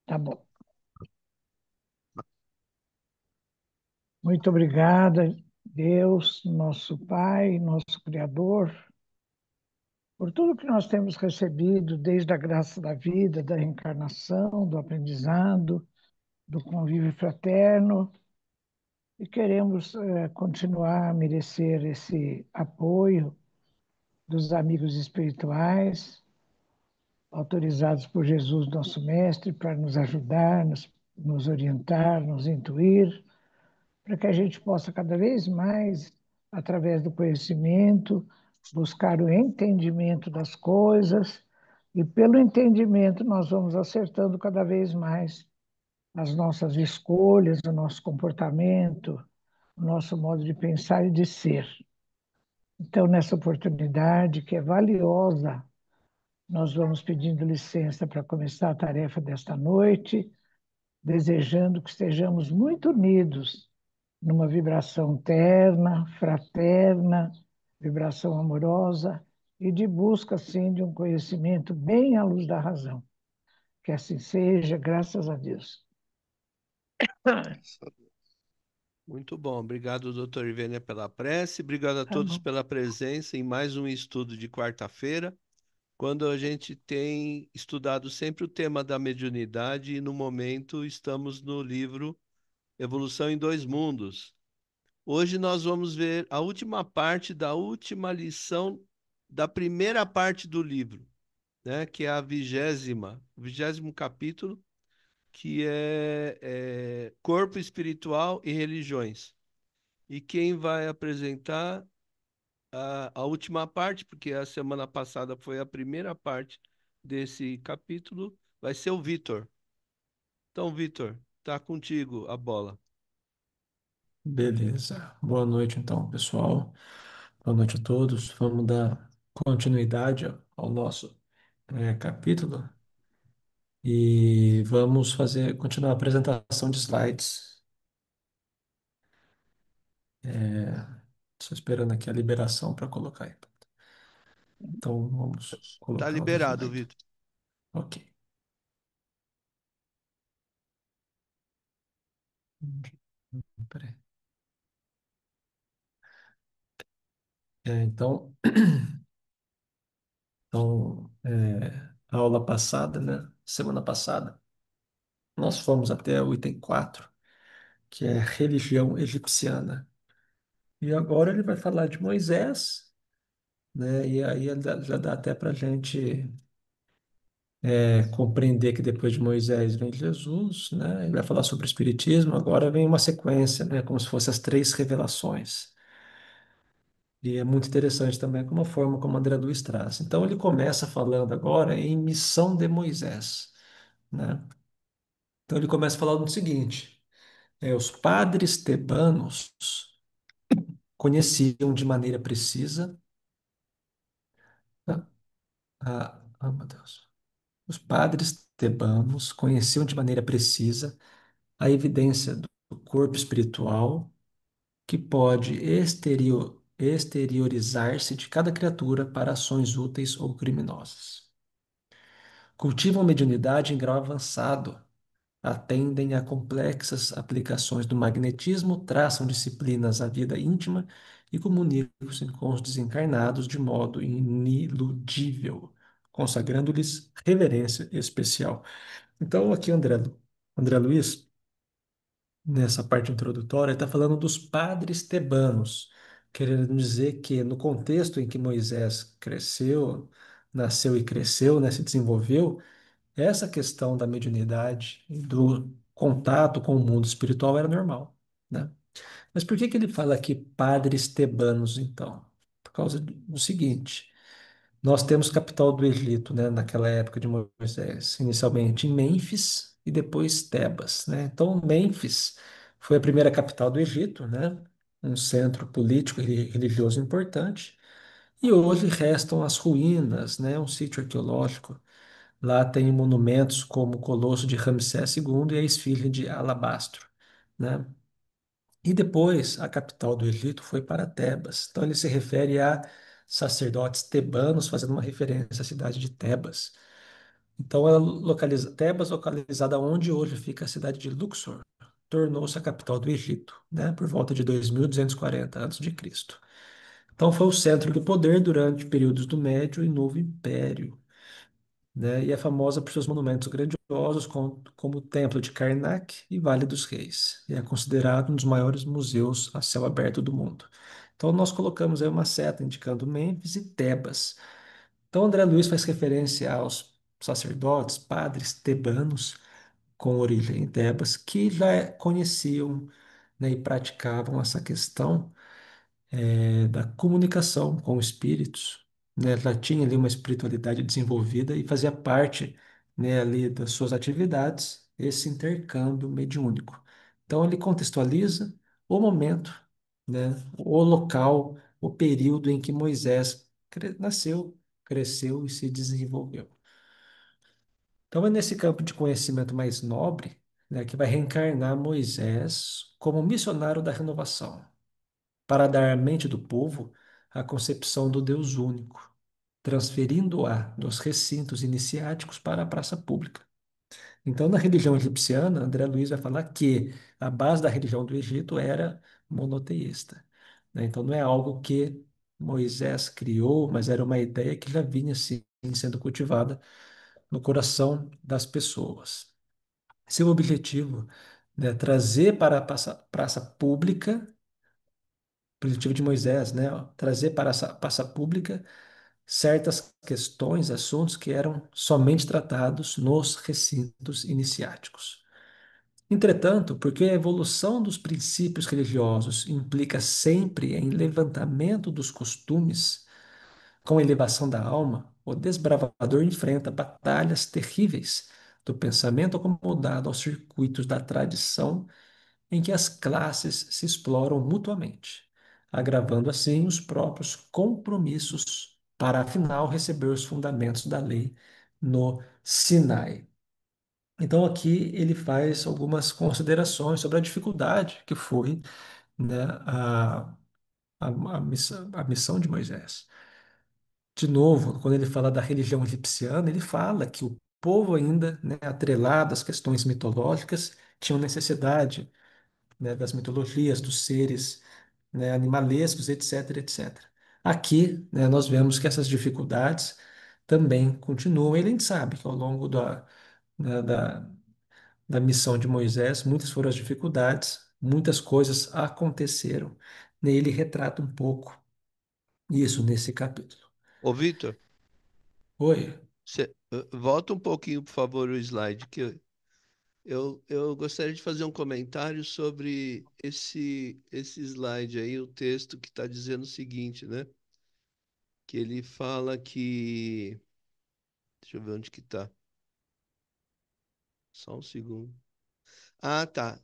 Tá bom. Muito obrigada, Deus, nosso Pai, nosso Criador, por tudo que nós temos recebido desde a graça da vida, da reencarnação, do aprendizado, do convívio fraterno, e queremos continuar a merecer esse apoio dos amigos espirituais, autorizados por Jesus, nosso Mestre, para nos ajudar, nos orientar, nos intuir, para que a gente possa cada vez mais, através do conhecimento, buscar o entendimento das coisas, e pelo entendimento nós vamos acertando cada vez mais as nossas escolhas, o nosso comportamento, o nosso modo de pensar e de ser. Então, nessa oportunidade, que é valiosa, nós vamos pedindo licença para começar a tarefa desta noite, desejando que estejamos muito unidos numa vibração terna, fraterna, vibração amorosa e de busca, sim, de um conhecimento bem à luz da razão. Que assim seja, graças a Deus. Muito bom. Obrigado, doutor Ivênia, pela prece. Obrigado a Tá todos bom. pela presença em mais um estudo de quarta-feira, quando a gente tem estudado sempre o tema da mediunidade e, no momento, estamos no livro Evolução em Dois Mundos. Hoje nós vamos ver a última parte da última lição da primeira parte do livro, né, que é a o 20º capítulo, que é Corpo Espiritual e Religiões. E quem vai apresentar a última parte, porque a semana passada foi a primeira parte desse capítulo, vai ser o Vitor. Então, Vitor, tá contigo a bola. Beleza. Boa noite, então, pessoal. Boa noite a todos. Vamos dar continuidade ao nosso capítulo e vamos continuar a apresentação de slides. Estou esperando aqui a liberação para colocar aí. Então, vamos Tá colocar os liberado, slides. Vitor. Ok. Peraí. Então, a aula passada, né? Semana passada, nós fomos até o item 4, que é religião egipciana. E agora ele vai falar de Moisés, né? E aí já dá até para a gente compreender que depois de Moisés vem Jesus, né? Ele vai falar sobre o Espiritismo, agora vem uma sequência, né? Como se fossem as três revelações. E é muito interessante também como a forma como André Luiz traz. Então ele começa falando agora em missão de Moisés, né? Então ele começa falando o seguinte: os padres tebanos conheciam de maneira precisa meu Deus. Os padres tebanos conheciam de maneira precisa a evidência do corpo espiritual que pode exteriorizar-se de cada criatura para ações úteis ou criminosas. Cultivam mediunidade em grau avançado, atendem a complexas aplicações do magnetismo, traçam disciplinas à vida íntima e comunicam-se com os desencarnados de modo iniludível, consagrando-lhes reverência especial. Então, aqui, André Luiz, nessa parte introdutória, está falando dos padres tebanos, querendo dizer que no contexto em que Moisés cresceu, nasceu e cresceu, né, se desenvolveu, essa questão da mediunidade e do contato com o mundo espiritual era normal, né? Mas por que que ele fala aqui padres tebanos, então? Por causa do seguinte: nós temos capital do Egito, né, naquela época de Moisés, inicialmente em Mênfis e depois Tebas, né? Então, Mênfis foi a primeira capital do Egito, né? Um centro político e religioso importante. E hoje restam as ruínas, né? Um sítio arqueológico. Lá tem monumentos como o Colosso de Ramsés II e a Esfinge de Alabastro, né? E depois a capital do Egito foi para Tebas. Então ele se refere a sacerdotes tebanos, fazendo uma referência à cidade de Tebas. Então, ela localiza, Tebas, localizada onde hoje fica a cidade de Luxor, tornou-se a capital do Egito, né, por volta de 2240 a.C. Então, foi o centro do poder durante períodos do Médio e Novo Império, né, e é famosa por seus monumentos grandiosos, como o Templo de Karnak e Vale dos Reis, e é considerado um dos maiores museus a céu aberto do mundo. Então, nós colocamos aí uma seta indicando Mênfis e Tebas. Então, André Luiz faz referência aos sacerdotes, padres tebanos com origem em Tebas, que já conheciam, né, e praticavam essa questão da comunicação com espíritos, né? Já tinha ali uma espiritualidade desenvolvida e fazia parte, né, ali das suas atividades esse intercâmbio mediúnico. Então, ele contextualiza o momento, né, o local, o período em que Moisés nasceu, cresceu e se desenvolveu. Então, é nesse campo de conhecimento mais nobre, né, que vai reencarnar Moisés como missionário da renovação, para dar à mente do povo a concepção do Deus único, transferindo-a dos recintos iniciáticos para a praça pública. Então, na religião egipciana, André Luiz vai falar que a base da religião do Egito era monoteísta, né? Então, não é algo que Moisés criou, mas era uma ideia que já vinha assim, sendo cultivada no coração das pessoas. Seu objetivo, né, é trazer para a praça pública, o objetivo de Moisés, né, ó, trazer para essa praça pública certas questões, assuntos que eram somente tratados nos recintos iniciáticos. Entretanto, porque a evolução dos princípios religiosos implica sempre em levantamento dos costumes, com a elevação da alma, o desbravador enfrenta batalhas terríveis do pensamento acomodado aos circuitos da tradição em que as classes se exploram mutuamente, agravando assim os próprios compromissos para afinal receber os fundamentos da lei no Sinai. Então aqui ele faz algumas considerações sobre a dificuldade que foi, né, a missão de Moisés. De novo, quando ele fala da religião egipciana, ele fala que o povo ainda, né, atrelado às questões mitológicas, tinha necessidade, né, das mitologias, dos seres, né, animalescos, etc, etc. Aqui, né, nós vemos que essas dificuldades também continuam. E a gente sabe que ao longo né, da missão de Moisés, muitas foram as dificuldades, muitas coisas aconteceram. E ele retrata um pouco isso nesse capítulo. Ô, Vitor, Oi. volta um pouquinho, por favor, o slide, que eu gostaria de fazer um comentário sobre esse slide aí, o texto que está dizendo o seguinte, né? Que ele fala que. Deixa eu ver onde que tá. Só um segundo. Ah, tá.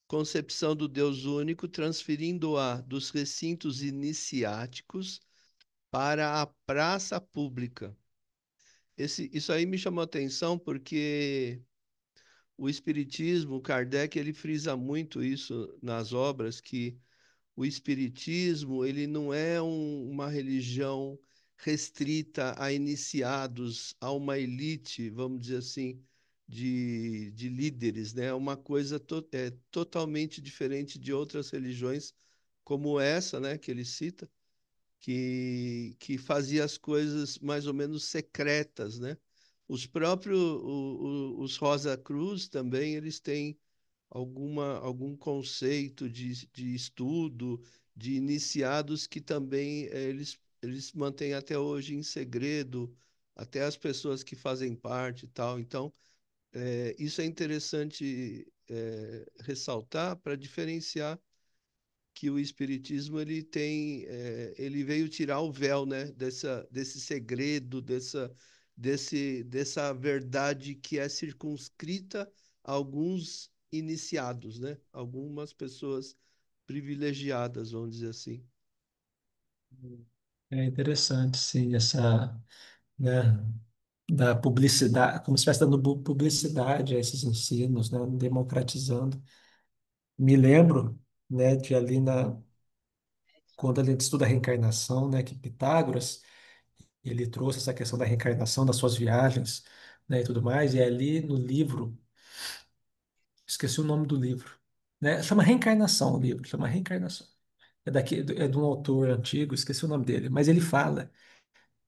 Concepção do Deus único, transferindo-a dos recintos iniciáticos para a praça pública. Isso aí me chamou a atenção porque o Espiritismo, Kardec, ele frisa muito isso nas obras, que o Espiritismo, ele não é uma religião restrita a iniciados, a uma elite, vamos dizer assim, de líderes, né? É uma coisa totalmente diferente de outras religiões, como essa, né, que ele cita, que fazia as coisas mais ou menos secretas, né? Os próprios, os Rosa Cruz também, eles têm algum conceito de estudo, de iniciados que também eles mantêm até hoje em segredo, até as pessoas que fazem parte e tal. Então, isso é interessante ressaltar para diferenciar que o espiritismo ele veio tirar o véu, né, desse segredo, dessa verdade que é circunscrita a alguns iniciados, né, algumas pessoas privilegiadas, vamos dizer assim. É interessante, sim, essa, né, da publicidade, como se estivesse dando publicidade a esses ensinos, né, democratizando. Me lembro, né, de ali quando a gente estuda a reencarnação, né, que Pitágoras, ele trouxe essa questão da reencarnação das suas viagens, né, e tudo mais, e ali no livro, esqueci o nome do livro, né? Chama Reencarnação o livro, chama Reencarnação. É de um autor antigo, esqueci o nome dele, mas ele fala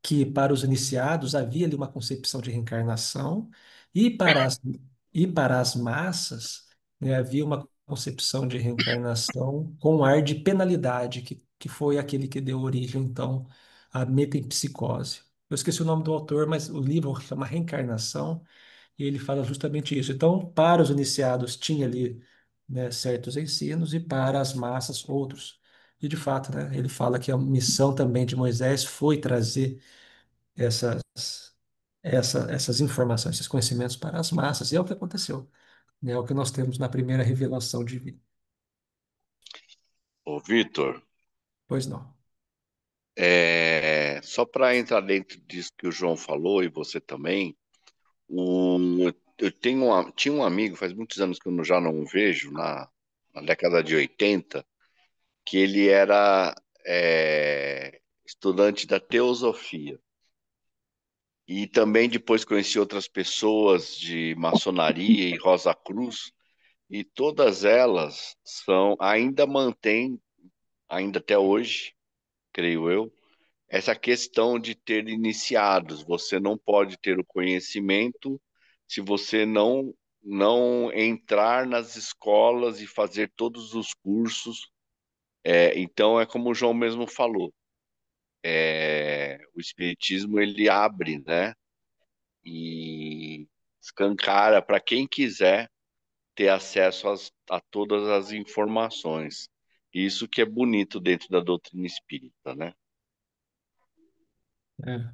que para os iniciados havia ali uma concepção de reencarnação e para as massas, né, havia uma concepção de reencarnação com um ar de penalidade, que foi aquele que deu origem, então, à metempsicose. Eu esqueci o nome do autor, mas o livro chama Reencarnação e ele fala justamente isso. Então, para os iniciados tinha ali, né, certos ensinos e para as massas outros. E de fato, né, ele fala que a missão também de Moisés foi trazer essas, essas informações, esses conhecimentos para as massas. E é o que aconteceu, né? É o que nós temos na primeira revelação divina. Ô, Vitor, Pois não. só para entrar dentro disso que o João falou e você também, eu tinha um amigo, faz muitos anos que eu já não o vejo, na década de 80, que ele era estudante da teosofia. E também depois conheci outras pessoas de maçonaria e Rosa Cruz, e todas elas ainda mantêm, ainda até hoje, creio eu, essa questão de ter iniciados. Você não pode ter o conhecimento se você não entrar nas escolas e fazer todos os cursos. Então é como o João mesmo falou, o espiritismo ele abre, né? E escancara para quem quiser ter acesso a todas as informações. Isso que é bonito dentro da doutrina espírita, né? É.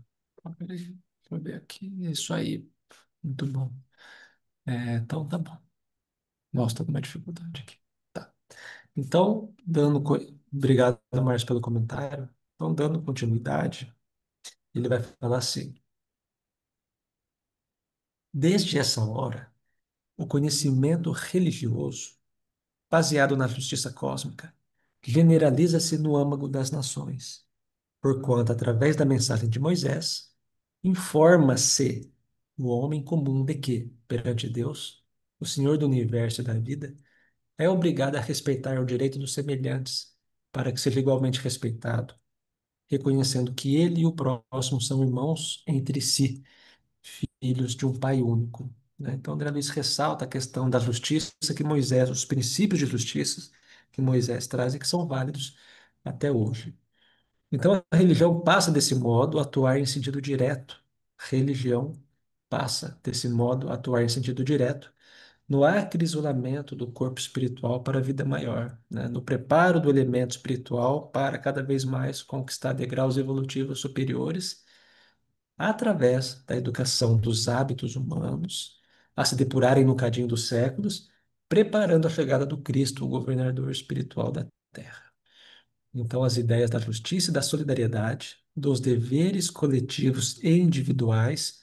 Deixa eu ver aqui. Isso aí. Muito bom. Então, tá bom. Nossa, tô com uma dificuldade aqui. Tá. Então, obrigado, Márcio, pelo comentário. Então, dando continuidade, ele vai falar assim: desde essa hora, o conhecimento religioso, baseado na justiça cósmica, generaliza-se no âmago das nações, porquanto, através da mensagem de Moisés, informa-se o homem comum de que, perante Deus, o Senhor do universo e da vida, é obrigado a respeitar o direito dos semelhantes, para que seja igualmente respeitado, reconhecendo que ele e o próximo são irmãos entre si, filhos de um pai único. Né? Então, André Luiz ressalta a questão da justiça que Moisés, os princípios de justiça que Moisés traz e que são válidos até hoje. Então, a religião passa desse modo a atuar em sentido direto. Religião passa desse modo a atuar em sentido direto no acrisolamento do corpo espiritual para a vida maior, né? No preparo do elemento espiritual para cada vez mais conquistar degraus evolutivos superiores através da educação dos hábitos humanos, a se depurarem no cadinho dos séculos, preparando a chegada do Cristo, o governador espiritual da Terra. Então, as ideias da justiça e da solidariedade, dos deveres coletivos e individuais,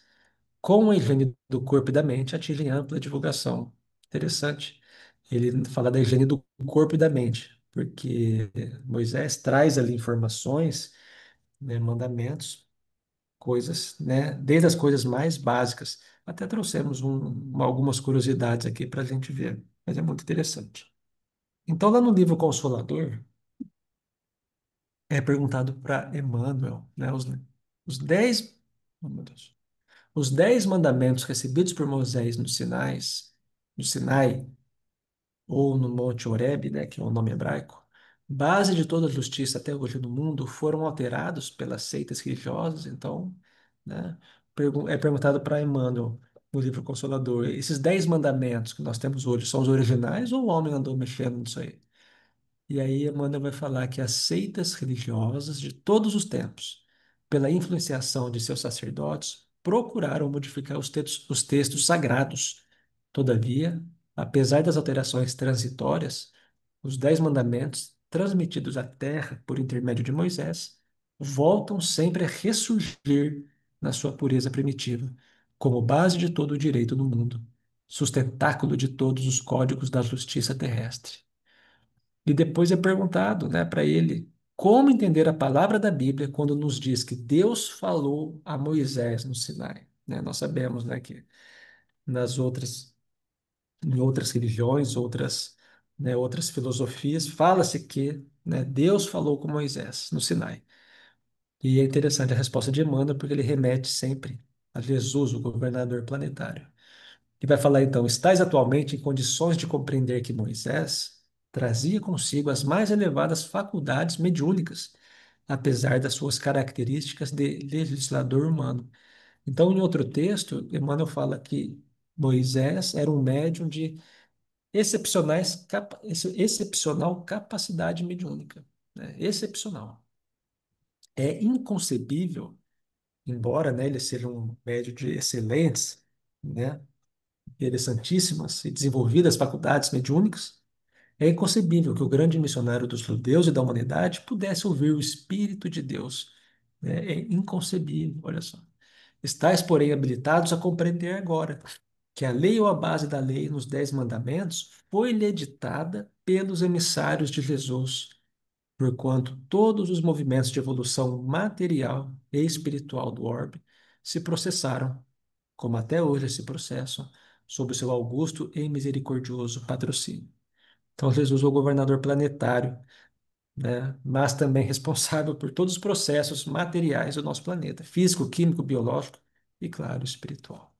com a higiene do corpo e da mente, atingem ampla divulgação. Interessante. Ele fala da higiene do corpo e da mente, porque Moisés traz ali informações, né, mandamentos, coisas, né, desde as coisas mais básicas. Até trouxemos algumas curiosidades aqui para a gente ver, mas é muito interessante. Então, lá no livro Consolador, é perguntado para Emmanuel, né, os 10, oh, meu Deus, os 10 mandamentos recebidos por Moisés no Sinai, ou no Monte Horebe, né, que é o nome hebraico, base de toda a justiça até hoje no mundo, foram alterados pelas seitas religiosas. Então, né, é perguntado para Emmanuel, no livro Consolador, esses 10 mandamentos que nós temos hoje são os originais ou o homem andou mexendo nisso aí? E aí Emmanuel vai falar que as seitas religiosas de todos os tempos, pela influenciação de seus sacerdotes, procuraram modificar os textos sagrados. Todavia, apesar das alterações transitórias, os 10 mandamentos, transmitidos à terra por intermédio de Moisés, voltam sempre a ressurgir na sua pureza primitiva, como base de todo o direito no mundo, sustentáculo de todos os códigos da justiça terrestre. E depois é perguntado, né, para ele como entender a palavra da Bíblia quando nos diz que Deus falou a Moisés no Sinai. né? Nós sabemos, né, que nas outras, em outras religiões, outras filosofias, fala-se que, né, Deus falou com Moisés no Sinai. E é interessante a resposta de Emmanuel, porque ele remete sempre a Jesus, o governador planetário. E vai falar então: estais atualmente em condições de compreender que Moisés trazia consigo as mais elevadas faculdades mediúnicas, apesar das suas características de legislador humano. Então, em outro texto, Emmanuel fala que Moisés era um médium de excepcional capacidade mediúnica, né? Excepcional. É inconcebível, embora, né, ele seja um médium de excelentes, né, interessantíssimas e desenvolvidas faculdades mediúnicas, é inconcebível que o grande missionário dos judeus e da humanidade pudesse ouvir o Espírito de Deus. Né? É inconcebível, olha só. Estais, porém, habilitados a compreender agora que a lei ou a base da lei nos Dez Mandamentos foi-lhe editada pelos emissários de Jesus, porquanto todos os movimentos de evolução material e espiritual do orbe se processaram, como até hoje se processam, sob o seu augusto e misericordioso patrocínio. Então, Jesus é o governador planetário, né? Mas também responsável por todos os processos materiais do nosso planeta, físico, químico, biológico e, claro, espiritual.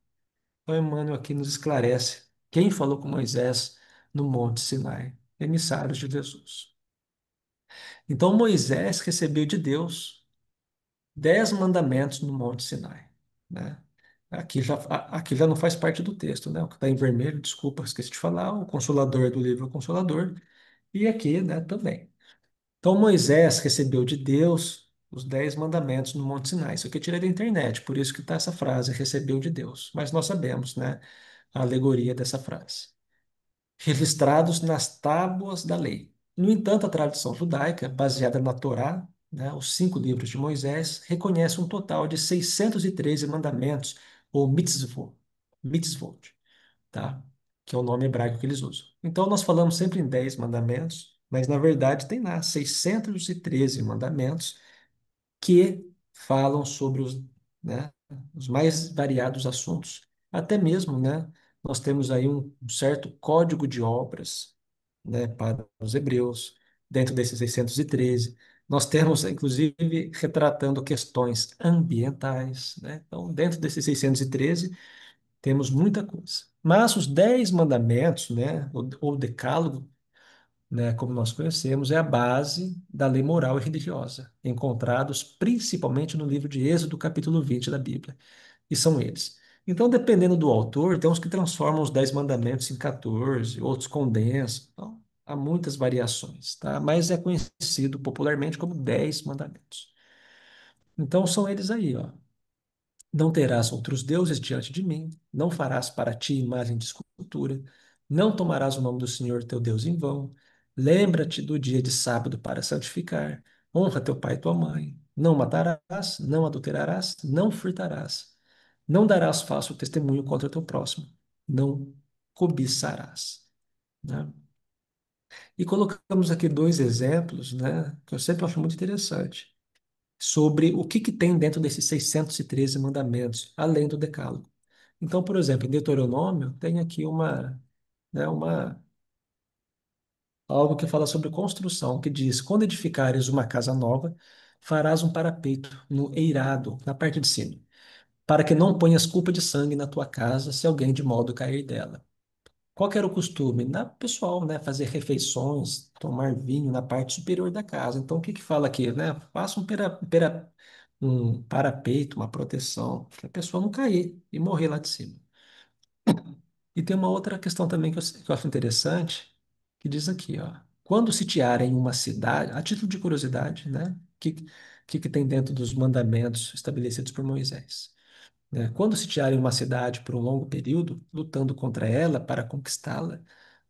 Então, Emmanuel aqui nos esclarece quem falou com Moisés no Monte Sinai, emissários de Jesus. Então, Moisés recebeu de Deus 10 mandamentos no Monte Sinai, né? Aqui já não faz parte do texto, né? O que está em vermelho, desculpa, esqueci de falar, o Consolador do livro é o Consolador, e aqui, né, também. Então, Moisés recebeu de Deus os 10 mandamentos no Monte Sinai. Isso aqui eu tirei da internet, por isso que está essa frase, recebeu de Deus. Mas nós sabemos, né, a alegoria dessa frase. Registrados nas tábuas da lei. No entanto, a tradição judaica, baseada na Torá, né, os 5 livros de Moisés, reconhece um total de 613 mandamentos, ou mitzvot, tá? Que é o nome hebraico que eles usam. Então, nós falamos sempre em 10 mandamentos, mas na verdade tem lá 613 mandamentos que falam sobre os mais variados assuntos. Até mesmo, né, nós temos aí um certo código de obras, né, para os hebreus, dentro desses 613. Nós temos, inclusive, retratando questões ambientais, né? Então, dentro desses 613 temos muita coisa. Mas os 10 mandamentos, né, ou decálogo, né, como nós conhecemos, é a base da lei moral e religiosa, encontrados principalmente no livro de Êxodo, capítulo 20 da Bíblia. E são eles. Então, dependendo do autor, tem uns que transformam os 10 mandamentos em 14, outros condensam. Então, há muitas variações, tá? Mas é conhecido popularmente como 10 mandamentos. Então, são eles aí, ó. Não terás outros deuses diante de mim, não farás para ti imagem de escultura, não tomarás o nome do Senhor teu Deus em vão, lembra-te do dia de sábado para santificar, honra teu pai e tua mãe, não matarás, não adulterarás, não furtarás, não darás falso testemunho contra teu próximo, não cobiçarás. Né? E colocamos aqui 2 exemplos, né, que eu sempre acho muito interessante sobre o que tem dentro desses 613 mandamentos, além do decálogo. Então, por exemplo, em Deuteronômio, tem aqui algo que fala sobre construção, que diz: quando edificares uma casa nova, farás um parapeito no eirado, na parte de cima, para que não ponhas culpa de sangue na tua casa se alguém de modo cair dela. Qual que era o costume? Na pessoal, né, fazer refeições, tomar vinho na parte superior da casa. Então, o que que fala aqui, né? Faça um parapeito, uma proteção, para a pessoa não cair e morrer lá de cima. E tem uma outra questão também que eu acho interessante, que diz aqui, ó, quando sitiarem uma cidade, a título de curiosidade, né? Que tem dentro dos mandamentos estabelecidos por Moisés? Né? Quando sitiarem uma cidade por um longo período, lutando contra ela para conquistá-la,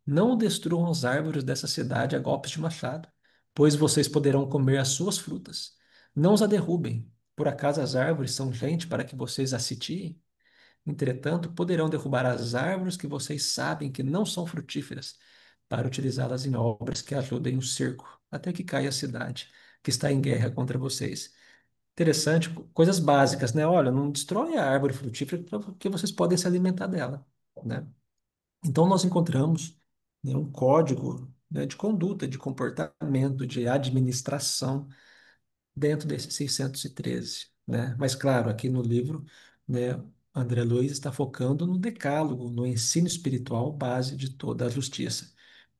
não destruam as árvores dessa cidade a golpes de machado, pois vocês poderão comer as suas frutas. Não os a derrubem. Por acaso as árvores são gente para que vocês as sitiem? Entretanto, poderão derrubar as árvores que vocês sabem que não são frutíferas, para utilizá-las em obras que ajudem o cerco, até que caia a cidade, que está em guerra contra vocês. Interessante, coisas básicas, né? Olha, não destrói a árvore frutífera porque vocês podem se alimentar dela, né? Então, nós encontramos, né, um código, né, de conduta, de comportamento, de administração dentro desses 613, né? Mas, claro, aqui no livro, né, André Luiz está focando no decálogo, no ensino espiritual base de toda a justiça.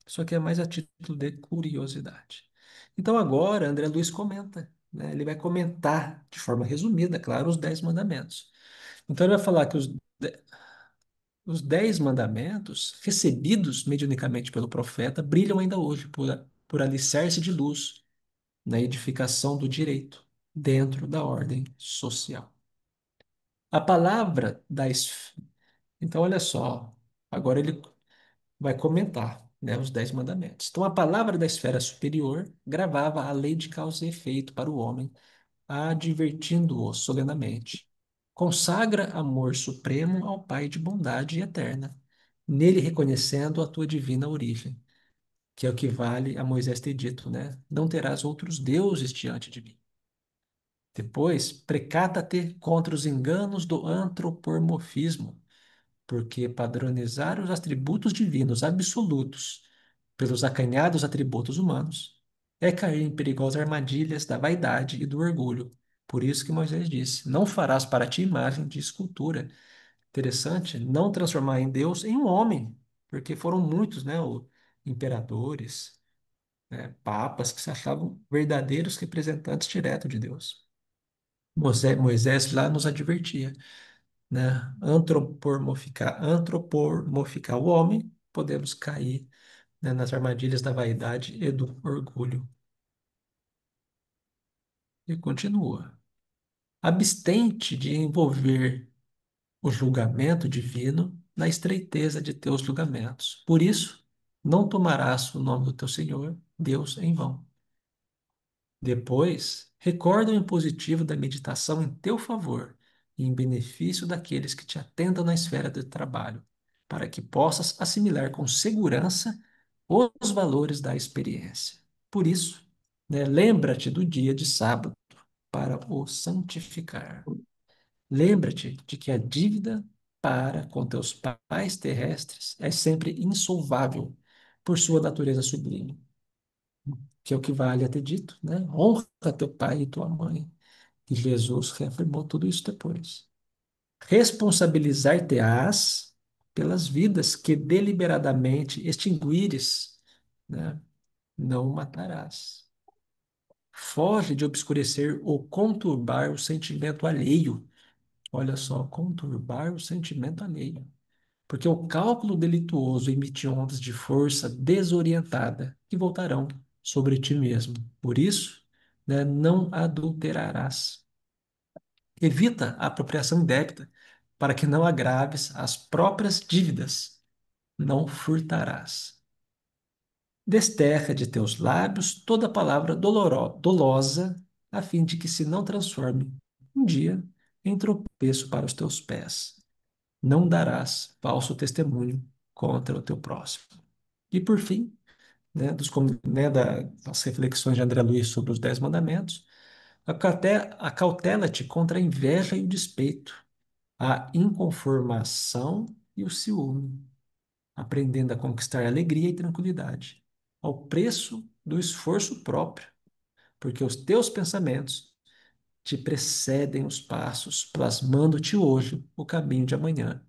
Só que é mais a título de curiosidade. Então, agora, André Luiz comenta, né? Ele vai comentar, de forma resumida, claro, os 10 mandamentos. Então, ele vai falar que os 10 mandamentos, recebidos mediunicamente pelo profeta, brilham ainda hoje por alicerce de luz na edificação do direito dentro da ordem social. A palavra da Então, olha só, agora ele vai comentar, né, os 10 mandamentos. Então, a palavra da esfera superior gravava a lei de causa e efeito para o homem, advertindo-o solenemente. Consagra amor supremo ao Pai de bondade eterna, nele reconhecendo a tua divina origem, que é o que vale a Moisés ter dito, né? Não terás outros deuses diante de mim. Depois, precata-te contra os enganos do antropomorfismo, porque padronizar os atributos divinos absolutos pelos acanhados atributos humanos é cair em perigosas armadilhas da vaidade e do orgulho. Por isso que Moisés disse: Não farás para ti imagem de escultura. Interessante, não transformar em Deus em um homem, porque foram muitos, né, imperadores, né, papas que se achavam verdadeiros representantes diretos de Deus. Moisés lá nos advertia, né? Antropomorficar o homem, podemos cair, né, nas armadilhas da vaidade e do orgulho. E continua. Abstente de envolver o julgamento divino na estreiteza de teus julgamentos. Por isso, não tomarás o nome do teu Senhor, Deus, em vão. Depois, recorda o impositivo da meditação em teu favor e em benefício daqueles que te atendam na esfera do trabalho, para que possas assimilar com segurança os valores da experiência. Por isso, né, lembra-te do dia de sábado para o santificar. Lembra-te de que a dívida para com teus pais terrestres é sempre insolvável por sua natureza sublime, que é o que vale a ter dito, né? Honra teu pai e tua mãe. E Jesus reafirmou tudo isso depois. Responsabilizar-te-ás pelas vidas que deliberadamente extinguires, né? Não matarás. Foge de obscurecer ou conturbar o sentimento alheio. Olha só, conturbar o sentimento alheio. Porque o cálculo delituoso emite ondas de força desorientada que voltarão sobre ti mesmo. Por isso, né, não adulterarás. Evita a apropriação indébita, para que não agraves as próprias dívidas. Não furtarás. Desterra de teus lábios toda palavra dolosa, a fim de que se não transforme um dia em tropeço para os teus pés. Não darás falso testemunho contra o teu próximo. E por fim, né, das reflexões de André Luiz sobre os 10 mandamentos, acautela-te contra a inveja e o despeito, a inconformação e o ciúme, aprendendo a conquistar alegria e tranquilidade, ao preço do esforço próprio, porque os teus pensamentos te precedem os passos, plasmando-te hoje o caminho de amanhã.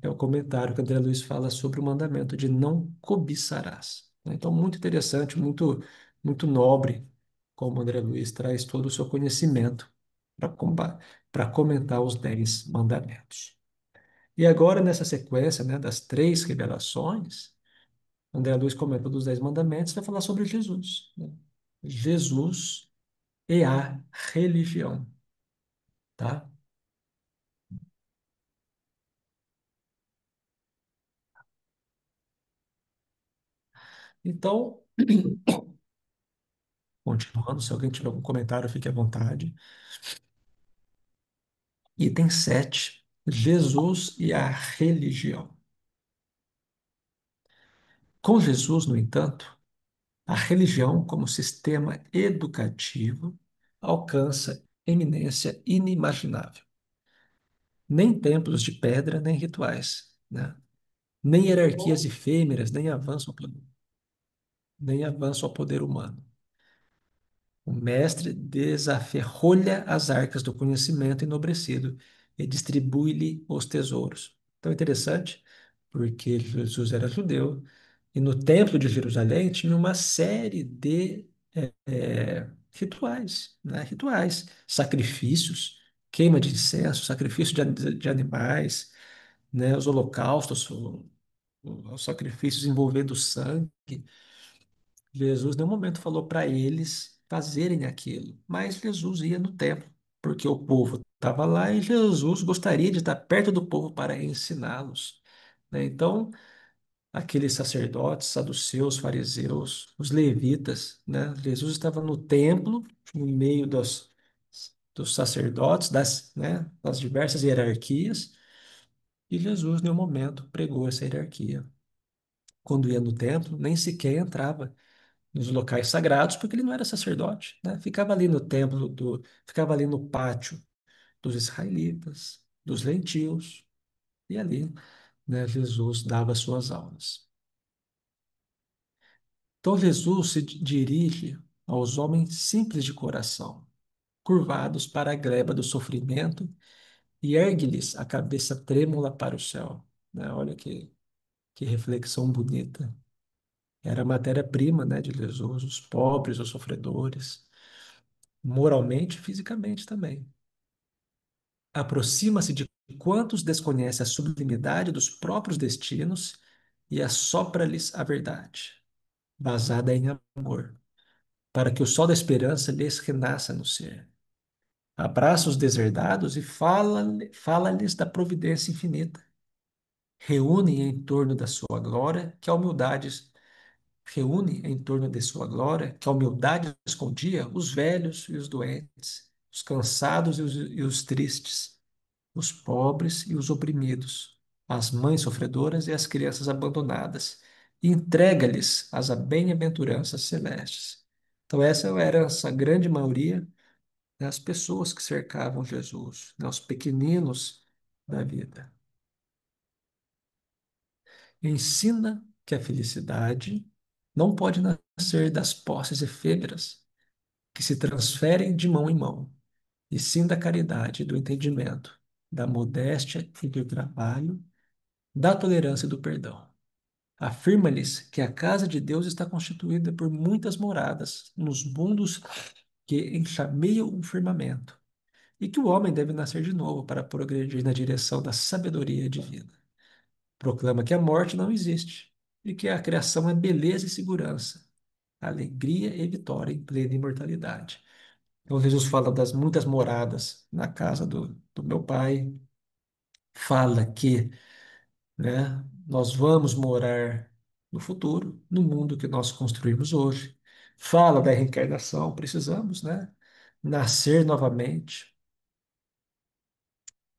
É o comentário que André Luiz fala sobre o mandamento de não cobiçarás, né? Então, muito interessante, muito nobre, como André Luiz traz todo o seu conhecimento para comentar os 10 mandamentos. E agora, nessa sequência, né, das 3 revelações, André Luiz comenta dos 10 mandamentos, vai falar sobre Jesus, né? Jesus e a religião, tá? Então, continuando, se alguém tiver algum comentário, fique à vontade. Item 7. Jesus e a religião. Com Jesus, no entanto, a religião, como sistema educativo, alcança eminência inimaginável. Nem templos de pedra, nem rituais, né? Nem hierarquias efêmeras, nem avanço ao poder humano. O mestre desaferrolha as arcas do conhecimento enobrecido e distribui-lhe os tesouros. Então é interessante, porque Jesus era judeu, e no Templo de Jerusalém tinha uma série de rituais, né? Rituais, sacrifícios, queima de incenso, sacrifício de animais, né? Os holocaustos, os sacrifícios envolvendo sangue. Jesus, em nenhum momento, falou para eles fazerem aquilo, mas Jesus ia no templo, porque o povo estava lá e Jesus gostaria de estar perto do povo para ensiná-los, né? Então, aqueles sacerdotes, saduceus, fariseus, os levitas, né? Jesus estava no templo, no meio dos sacerdotes, das diversas hierarquias, e Jesus, em nenhum momento, pregou essa hierarquia. Quando ia no templo, nem sequer entrava nos locais sagrados, porque ele não era sacerdote, né? Ficava ali no ficava ali no pátio dos israelitas, dos gentios, e ali, né, Jesus dava suas aulas. Então Jesus se dirige aos homens simples de coração, curvados para a gleba do sofrimento, e ergue-lhes a cabeça trêmula para o céu, né? Olha que reflexão bonita. Era a matéria-prima, né, de Jesus, os pobres, os sofredores, moralmente e fisicamente também. Aproxima-se de quantos desconhecem a sublimidade dos próprios destinos e assopra-lhes a verdade, basada em amor, para que o sol da esperança lhes renasça no ser. Abraça os deserdados e fala-lhes da providência infinita. Reúne em torno da sua glória, que a humildade reúne em torno de sua glória, que a humildade escondia, os velhos e os doentes, os cansados e os tristes, os pobres e os oprimidos, as mães sofredoras e as crianças abandonadas, e entrega-lhes as bem-aventuranças celestes. Então, essa era essa grande maioria das pessoas que cercavam Jesus, né, os pequeninos da vida. Ensina que a felicidade não pode nascer das posses efêmeras que se transferem de mão em mão, e sim da caridade e do entendimento, da modéstia e do trabalho, da tolerância e do perdão. Afirma-lhes que a casa de Deus está constituída por muitas moradas nos mundos que enxameiam o firmamento, e que o homem deve nascer de novo para progredir na direção da sabedoria divina. Proclama que a morte não existe e que a criação é beleza e segurança, alegria e vitória em plena imortalidade. Então, Jesus fala das muitas moradas na casa do meu pai, fala que, né, nós vamos morar no futuro, no mundo que nós construímos hoje. Fala da reencarnação, precisamos, né, nascer novamente.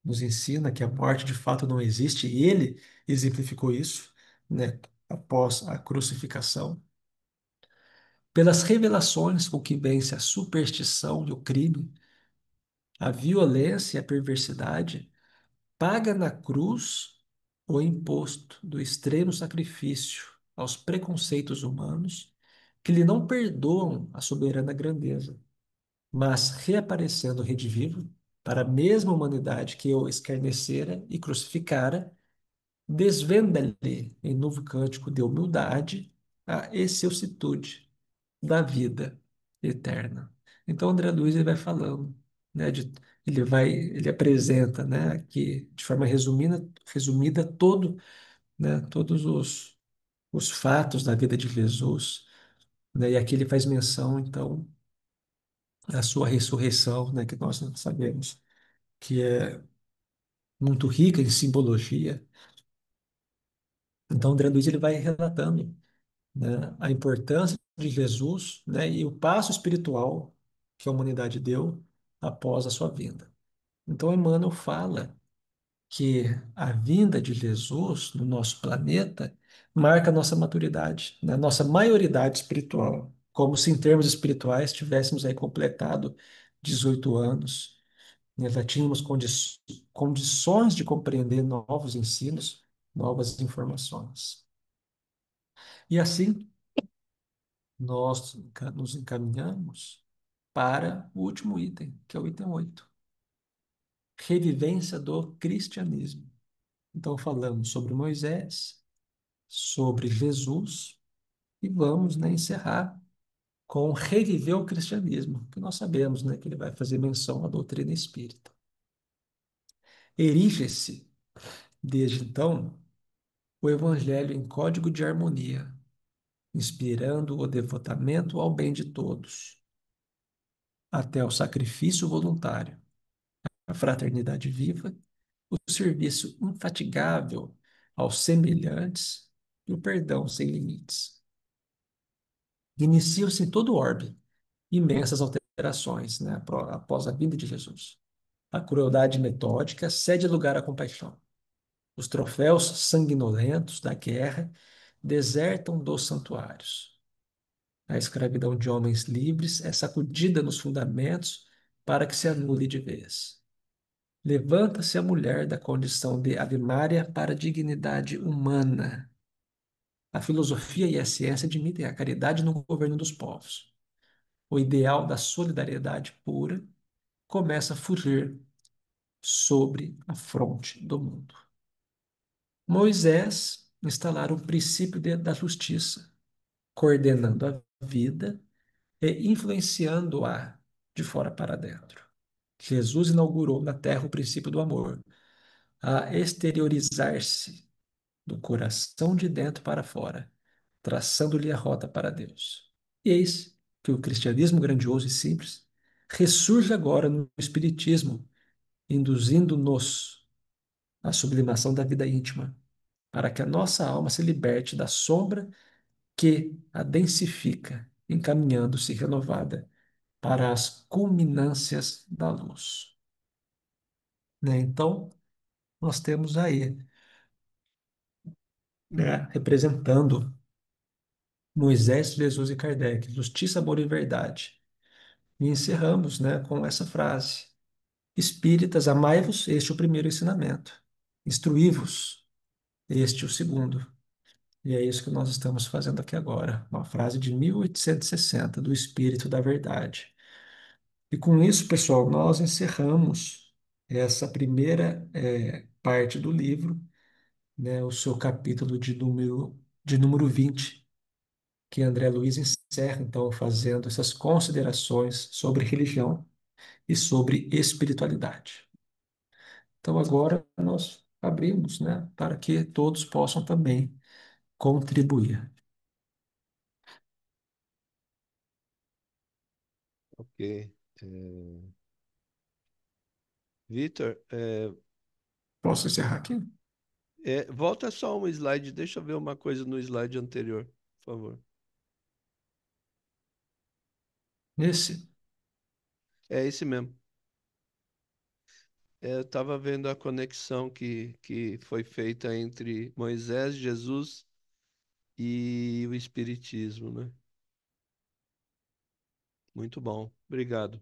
Nos ensina que a morte de fato não existe, e ele exemplificou isso, né, após a crucificação. Pelas revelações com que vence a superstição e o crime, a violência e a perversidade, paga na cruz o imposto do extremo sacrifício aos preconceitos humanos que lhe não perdoam a soberana grandeza, mas reaparecendo redivivo para a mesma humanidade que o escarnecera e crucificara, desvenda-lhe em novo cântico de humildade a excelsitude da vida eterna. Então, André Luiz ele vai falando, né, ele apresenta, né, aqui de forma resumida todos os fatos da vida de Jesus, né, e aqui ele faz menção, então, à sua ressurreição, né, que nós sabemos que é muito rica em simbologia. Então, André Luiz ele vai relatando, né, a importância de Jesus, né, e o passo espiritual que a humanidade deu após a sua vinda. Então, Emmanuel fala que a vinda de Jesus no nosso planeta marca a nossa maturidade, né, a nossa maioridade espiritual, como se em termos espirituais tivéssemos aí completado 18 anos, né, já tínhamos condições de compreender novos ensinos, novas informações. E assim, nós nos encaminhamos para o último item, que é o item 8, revivência do cristianismo. Então, falamos sobre Moisés, sobre Jesus, e vamos, né, encerrar com reviver o cristianismo, que nós sabemos, né, que ele vai fazer menção à doutrina espírita. Erige-se, desde então, o evangelho em código de harmonia, inspirando o devotamento ao bem de todos, até o sacrifício voluntário, a fraternidade viva, o serviço infatigável aos semelhantes e o perdão sem limites. Iniciam-se em todo o orbe imensas alterações, né, após a vinda de Jesus. A crueldade metódica cede lugar à compaixão. Os troféus sanguinolentos da guerra desertam dos santuários. A escravidão de homens livres é sacudida nos fundamentos para que se anule de vez. Levanta-se a mulher da condição de Ave-Maria para a dignidade humana. A filosofia e a ciência admitem a caridade no governo dos povos. O ideal da solidariedade pura começa a fugir sobre a fronte do mundo. Moisés instalara o princípio da justiça, coordenando a vida e influenciando-a de fora para dentro. Jesus inaugurou na terra o princípio do amor, a exteriorizar-se do coração de dentro para fora, traçando-lhe a rota para Deus. E eis que o cristianismo grandioso e simples ressurge agora no Espiritismo, induzindo-nos à sublimação da vida íntima, para que a nossa alma se liberte da sombra que a densifica, encaminhando-se renovada para as culminâncias da luz. Né? Então, nós temos aí, né, representando Moisés, Jesus e Kardec, justiça, amor e verdade. E encerramos, né, com essa frase: Espíritas, amai-vos, este é o primeiro ensinamento. Instruí-vos, este é o segundo. E é isso que nós estamos fazendo aqui agora. Uma frase de 1860, do Espírito da Verdade. E com isso, pessoal, nós encerramos essa primeira parte do livro, né, o seu capítulo de número 20, que André Luiz encerra, então, fazendo essas considerações sobre religião e sobre espiritualidade. Então, agora nós abrimos, né, para que todos possam também contribuir. Ok. Vitor, Posso encerrar aqui? volta só um slide, deixa eu ver uma coisa no slide anterior, por favor. Nesse? É esse mesmo. Eu estava vendo a conexão que foi feita entre Moisés, Jesus e o Espiritismo, né? Muito bom, obrigado.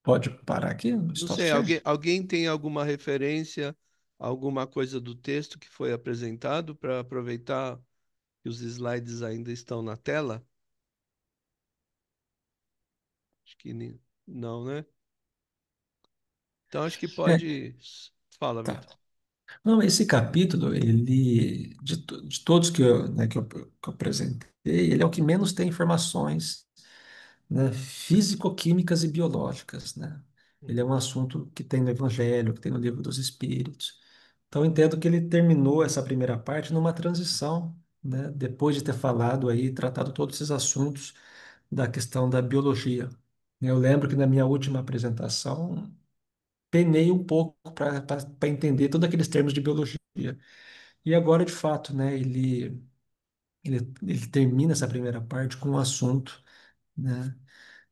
Pode parar aqui? Não Stop sei, share? alguém tem alguma referência, alguma coisa do texto que foi apresentado para aproveitar que os slides ainda estão na tela? Acho que não, né? Então acho que É, pode. Fala, tá. Vitor. Não, esse capítulo, ele, de todos que eu apresentei, ele é o que menos tem informações, né, físico-químicas e biológicas, né? Ele é um Uhum. assunto que tem no Evangelho, que tem no Livro dos Espíritos. Então, eu entendo que ele terminou essa primeira parte numa transição, né? Depois de ter falado aí, tratado todos esses assuntos da questão da biologia. Eu lembro que na minha última apresentação, penei um pouco para entender todos aqueles termos de biologia. E agora, de fato, né, ele termina essa primeira parte com um assunto, né?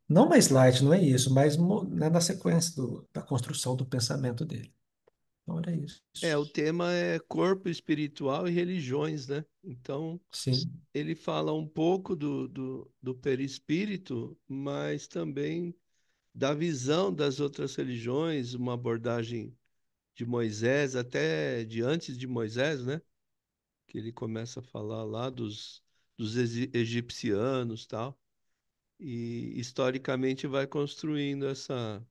Não mais light, não é isso, mas né, na sequência da construção do pensamento dele. Então era isso. O tema é corpo espiritual e religiões, né? Então, Sim. ele fala um pouco do perispírito, mas também da visão das outras religiões, uma abordagem de Moisés, até de antes de Moisés, né? Que ele começa a falar lá dos egipcianos, tal, e historicamente vai construindo essa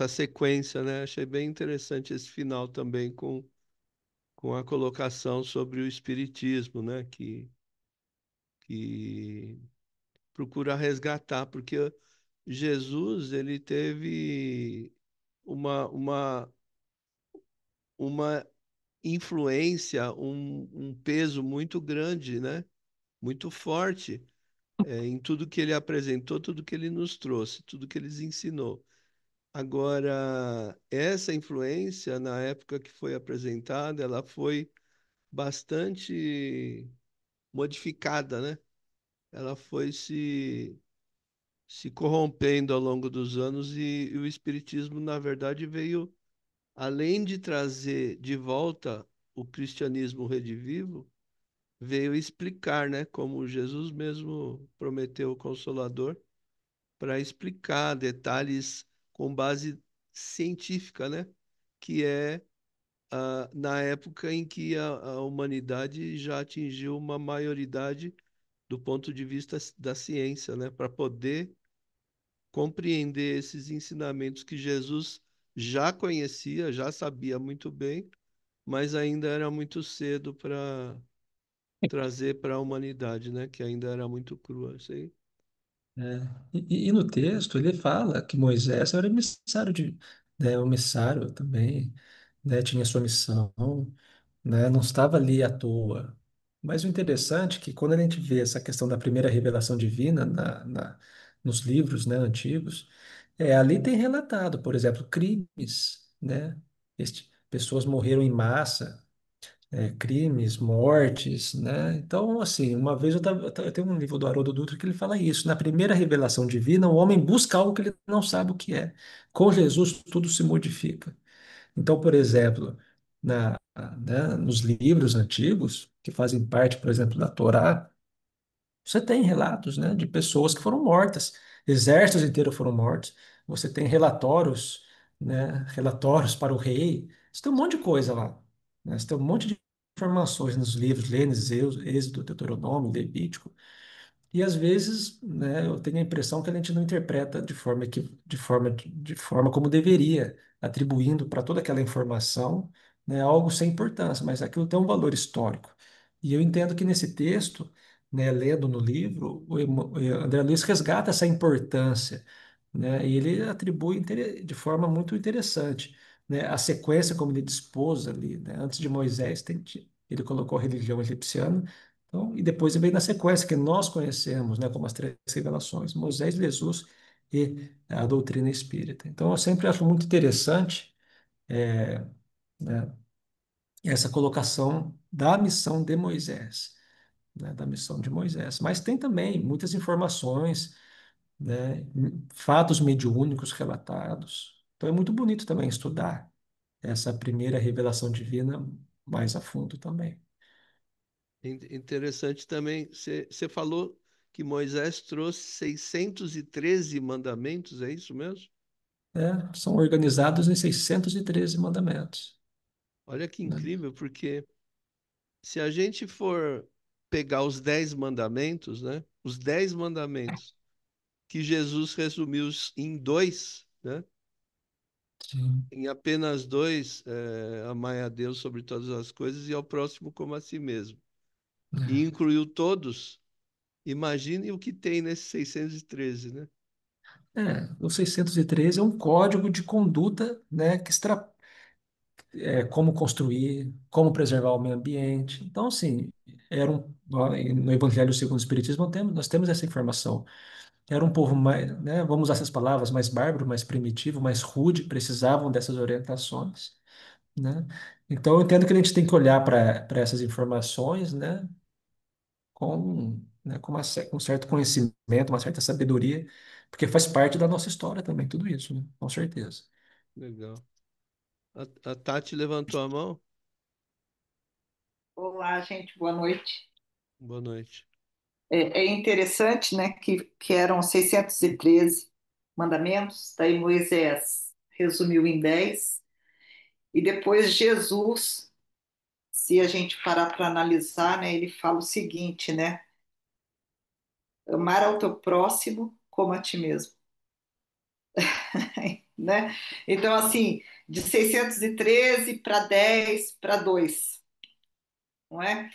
sequência, né? Achei bem interessante esse final também com a colocação sobre o espiritismo, né? Que procura resgatar, porque Jesus ele teve uma, uma influência, um peso muito grande, né? Muito forte em tudo que ele apresentou, tudo que ele nos trouxe, tudo que ele ensinou. Agora, essa influência, na época que foi apresentada, ela foi bastante modificada, né? Ela foi se corrompendo ao longo dos anos e o Espiritismo, na verdade, veio, além de trazer de volta o cristianismo redivivo, veio explicar, né? Como Jesus mesmo prometeu o Consolador, para explicar detalhes com base científica, né? Que é na época em que a humanidade já atingiu uma maioridade do ponto de vista da ciência, né? Para poder compreender esses ensinamentos que Jesus já conhecia, já sabia muito bem, mas ainda era muito cedo para trazer para a humanidade, né? Que ainda era muito crua. Isso aí. É. E no texto ele fala que Moisés era emissário né, um emissário também, né, tinha sua missão, né, não estava ali à toa. Mas o interessante é que quando a gente vê essa questão da primeira revelação divina nos livros, né, antigos, ali tem relatado, por exemplo, crimes, né, pessoas morreram em massa, crimes, mortes, né? Então, assim, uma vez eu tenho um livro do Haroldo Dutra que ele fala isso. Na primeira revelação divina, o homem busca algo que ele não sabe o que é. Com Jesus, tudo se modifica. Então, por exemplo, nos livros antigos, que fazem parte, por exemplo, da Torá, você tem relatos, né, de pessoas que foram mortas, exércitos inteiros foram mortos. Você tem relatórios, né, relatórios para o rei. Você tem um monte de coisa lá, né? Você tem um monte de informações nos livros, Gênesis, Êxodo, Deuteronômio, Levítico. E às vezes, né, eu tenho a impressão que a gente não interpreta de forma como deveria, atribuindo para toda aquela informação, né, algo sem importância, mas aquilo tem um valor histórico. E eu entendo que nesse texto, né, lendo no livro, o André Luiz resgata essa importância, né, e ele atribui de forma muito interessante, né, a sequência como ele dispôs ali, né, antes de Moisés, ele colocou a religião egipciana. Então, e depois vem na sequência que nós conhecemos, né, como as três revelações, Moisés, Jesus e a doutrina espírita. Então, eu sempre acho muito interessante, né, essa colocação da missão de Moisés, né, da missão de Moisés. Mas tem também muitas informações, né, fatos mediúnicos relatados. Então, é muito bonito também estudar essa primeira revelação divina mais a fundo também. Interessante também, você falou que Moisés trouxe 613 mandamentos, é isso mesmo? São organizados em 613 mandamentos, Olha que né? incrível, porque se a gente for pegar os 10 mandamentos, né? Os 10 mandamentos que Jesus resumiu em dois, né? Sim. Em apenas dois, amai a Deus sobre todas as coisas e ao próximo como a si mesmo. E incluiu todos. Imagine o que tem nesse 613, né? O 613 é um código de conduta, né, como construir, como preservar o meio ambiente. Então, assim, no Evangelho segundo o Espiritismo nós temos essa informação. Era um povo mais, né, vamos usar essas palavras, mais bárbaro, mais primitivo, mais rude, precisavam dessas orientações, né? Então, eu entendo que a gente tem que olhar para essas informações, né, com um certo conhecimento, uma certa sabedoria, porque faz parte da nossa história também, tudo isso, né? Com certeza. Legal. A Tati levantou a mão? Olá, gente, boa noite. Boa noite. É interessante, né, que eram 613 mandamentos, daí Moisés resumiu em 10, e depois Jesus, se a gente parar para analisar, né, ele fala o seguinte, né, amar ao teu próximo como a ti mesmo, né? Então, assim, de 613 para 10 para 2, não é?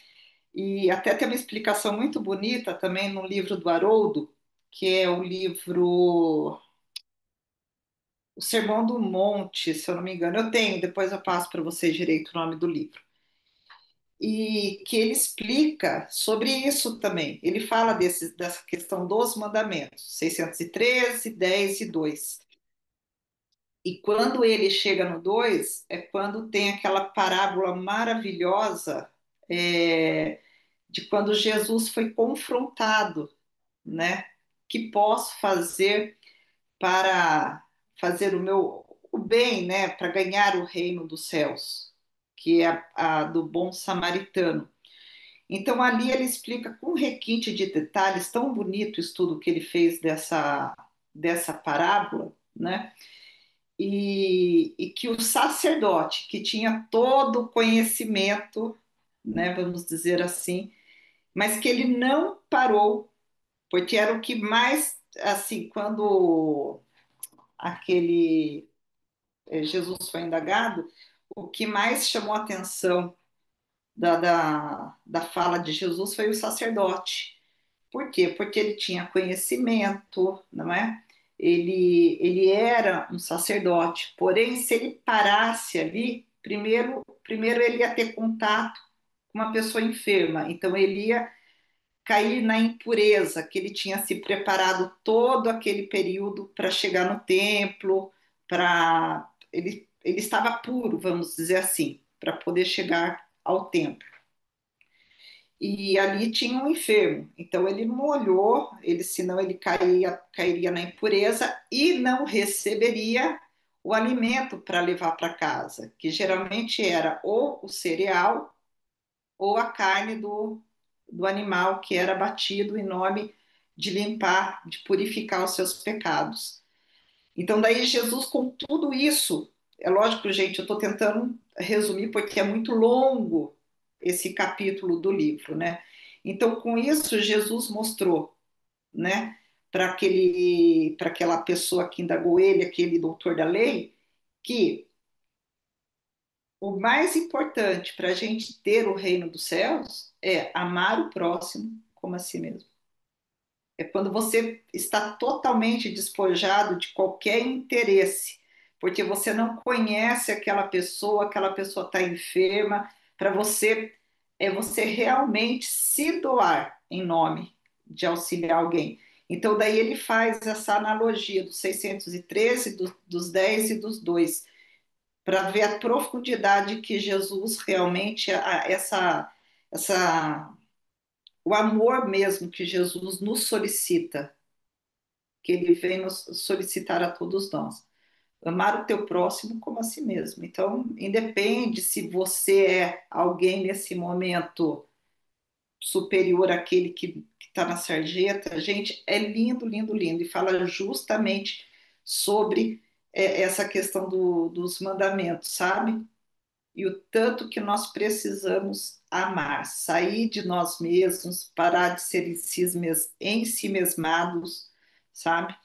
E até tem uma explicação muito bonita também no livro do Haroldo, que é o livro O Sermão do Monte, se eu não me engano. Eu tenho, depois eu passo para vocês direito o nome do livro. E que ele explica sobre isso também. Ele fala dessa questão dos mandamentos, 613, 10 e 2. E quando ele chega no 2 é quando tem aquela parábola maravilhosa de quando Jesus foi confrontado, né? Que posso fazer para fazer o bem, né? Para ganhar o reino dos céus, que é a do bom samaritano. Então ali ele explica com requinte de detalhes tão bonito o estudo que ele fez dessa parábola, né? E que o sacerdote que tinha todo o conhecimento, né? Vamos dizer assim, mas que ele não parou porque era o que mais, assim, quando aquele Jesus foi indagado, o que mais chamou a atenção da fala de Jesus foi o sacerdote. Por quê? Porque ele tinha conhecimento, não é? Ele era um sacerdote, porém, se ele parasse ali, primeiro ele ia ter contato com uma pessoa enferma, então ele ia cair na impureza, que ele tinha se preparado todo aquele período para chegar no templo, para ele estava puro, vamos dizer assim, para poder chegar ao templo. E ali tinha um enfermo, então ele não olhou, ele senão ele cairia na impureza e não receberia o alimento para levar para casa, que geralmente era ou o cereal ou a carne do animal que era abatido em nome de limpar, de purificar os seus pecados. Então, daí Jesus, com tudo isso, é lógico, gente, eu estou tentando resumir porque é muito longo esse capítulo do livro, né? Então, com isso, Jesus mostrou, né, para aquela pessoa que indagou ele, aquele doutor da lei, que o mais importante para a gente ter o reino dos céus é amar o próximo como a si mesmo. É quando você está totalmente despojado de qualquer interesse, porque você não conhece aquela pessoa está enferma, para você é você realmente se doar em nome de auxiliar alguém. Então, daí ele faz essa analogia dos 613, dos 10 e dos 2 para ver a profundidade que Jesus realmente, essa, o amor mesmo que Jesus nos solicita, que ele vem nos solicitar a todos nós. Amar o teu próximo como a si mesmo. Então, independe se você é alguém nesse momento superior àquele que está na sarjeta, gente, é lindo, lindo, lindo. E fala justamente sobre essa questão dos mandamentos, sabe? E o tanto que nós precisamos amar, sair de nós mesmos, parar de ser em si mesmados, sabe?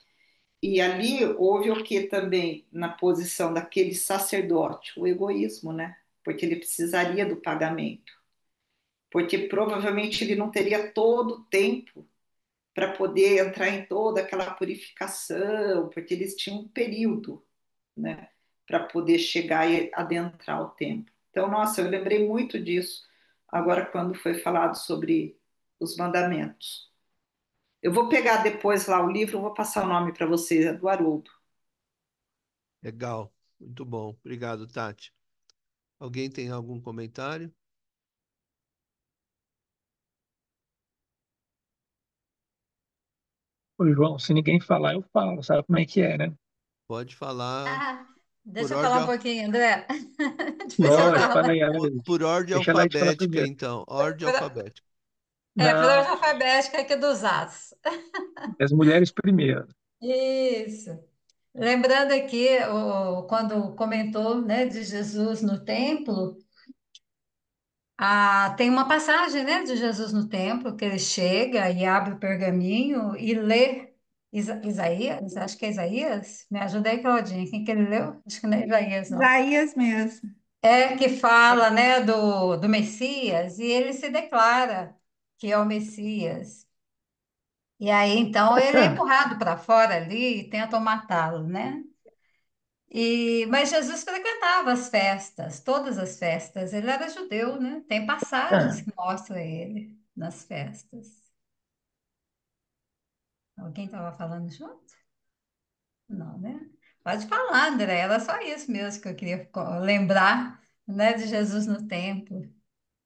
E ali houve o que também na posição daquele sacerdote? O egoísmo, né? Porque ele precisaria do pagamento, porque provavelmente ele não teria todo o tempo para poder entrar em toda aquela purificação, porque eles tinham um período, né, para poder chegar e adentrar o templo. Então, nossa, eu lembrei muito disso agora quando foi falado sobre os mandamentos. Eu vou pegar depois lá o livro, eu vou passar o nome para vocês, é do Haroldo. Legal. Muito bom. Obrigado, Tati. Alguém tem algum comentário? Ô, João, se ninguém falar, eu falo, sabe como é que é, né? Pode falar. Por Deixa eu falar ordem, um pouquinho, André. Depois você Lógico, fala. fala aí, Annelise. por ordem Deixa ela te falar alfabética, primeiro. então. Ordem alfabética. Por ordem Não, alfabética aqui dos atos. as mulheres primeiro. Isso. Lembrando aqui, quando comentou, né, de Jesus no templo, tem uma passagem, né, de Jesus no templo, que ele chega e abre o pergaminho e lê Isaías, acho que é Isaías. Me ajuda aí, Claudinha. Quem que ele leu? Acho que não é Isaías, não. Isaías mesmo. É que fala, né, do Messias, e ele se declara que é o Messias. E aí, então, ele é empurrado para fora ali e tentam matá-lo, né? Mas Jesus frequentava as festas, todas as festas. Ele era judeu, né? Tem passagens que mostram ele nas festas. Alguém estava falando junto? Não, né? Pode falar, André. Era só isso mesmo que eu queria lembrar, né, de Jesus no templo.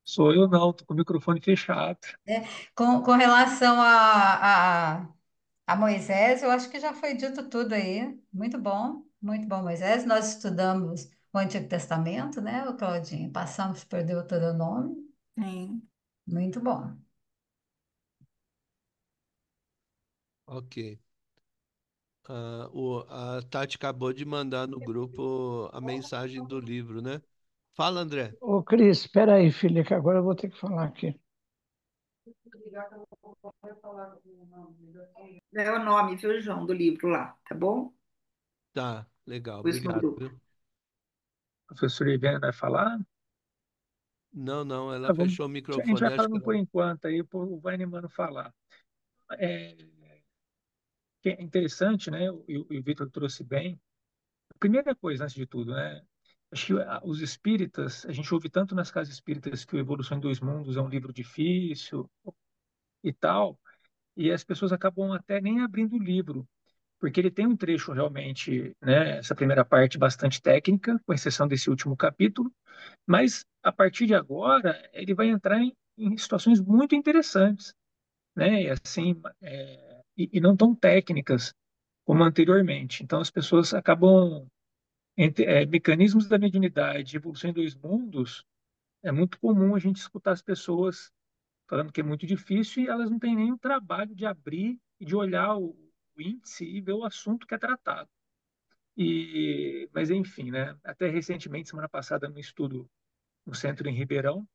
Sou eu não, tô com o microfone fechado. Com relação a Moisés, eu acho que já foi dito tudo aí. Muito bom, Moisés. Nós estudamos o Antigo Testamento, né, o Claudinho? Passamos por Deuteronômio. Sim. Muito bom. Ok. A Tati acabou de mandar no grupo a mensagem do livro, né? Fala, André. Ô, Cris, espera aí, filha, que agora eu vou ter que falar aqui. É o nome, viu, João, do livro lá, tá bom? Tá, legal, Pus no obrigado, grupo. viu? A professora Ivana vai falar? Não, não, ela Tá, vamos, fechou o a gente vai microfone, acho que falando por ela. enquanto aí, vai animando falar. É, que é interessante, né? E o Vitor trouxe bem. A primeira coisa, antes de tudo, né? Acho que os espíritas, a gente ouve tanto nas casas espíritas que o Evolução em Dois Mundos é um livro difícil e tal, e as pessoas acabam até nem abrindo o livro, porque ele tem um trecho realmente, né? Essa primeira parte bastante técnica, com exceção desse último capítulo, mas a partir de agora ele vai entrar em situações muito interessantes, né? E assim, e não tão técnicas como anteriormente. Então as pessoas acabam mecanismos da mediunidade, evolução em dois mundos. É muito comum a gente escutar as pessoas falando que é muito difícil e elas não têm nem o trabalho de abrir e de olhar o índice e ver o assunto que é tratado. Mas enfim, né? Até recentemente, semana passada, no estudo no centro em Ribeirão,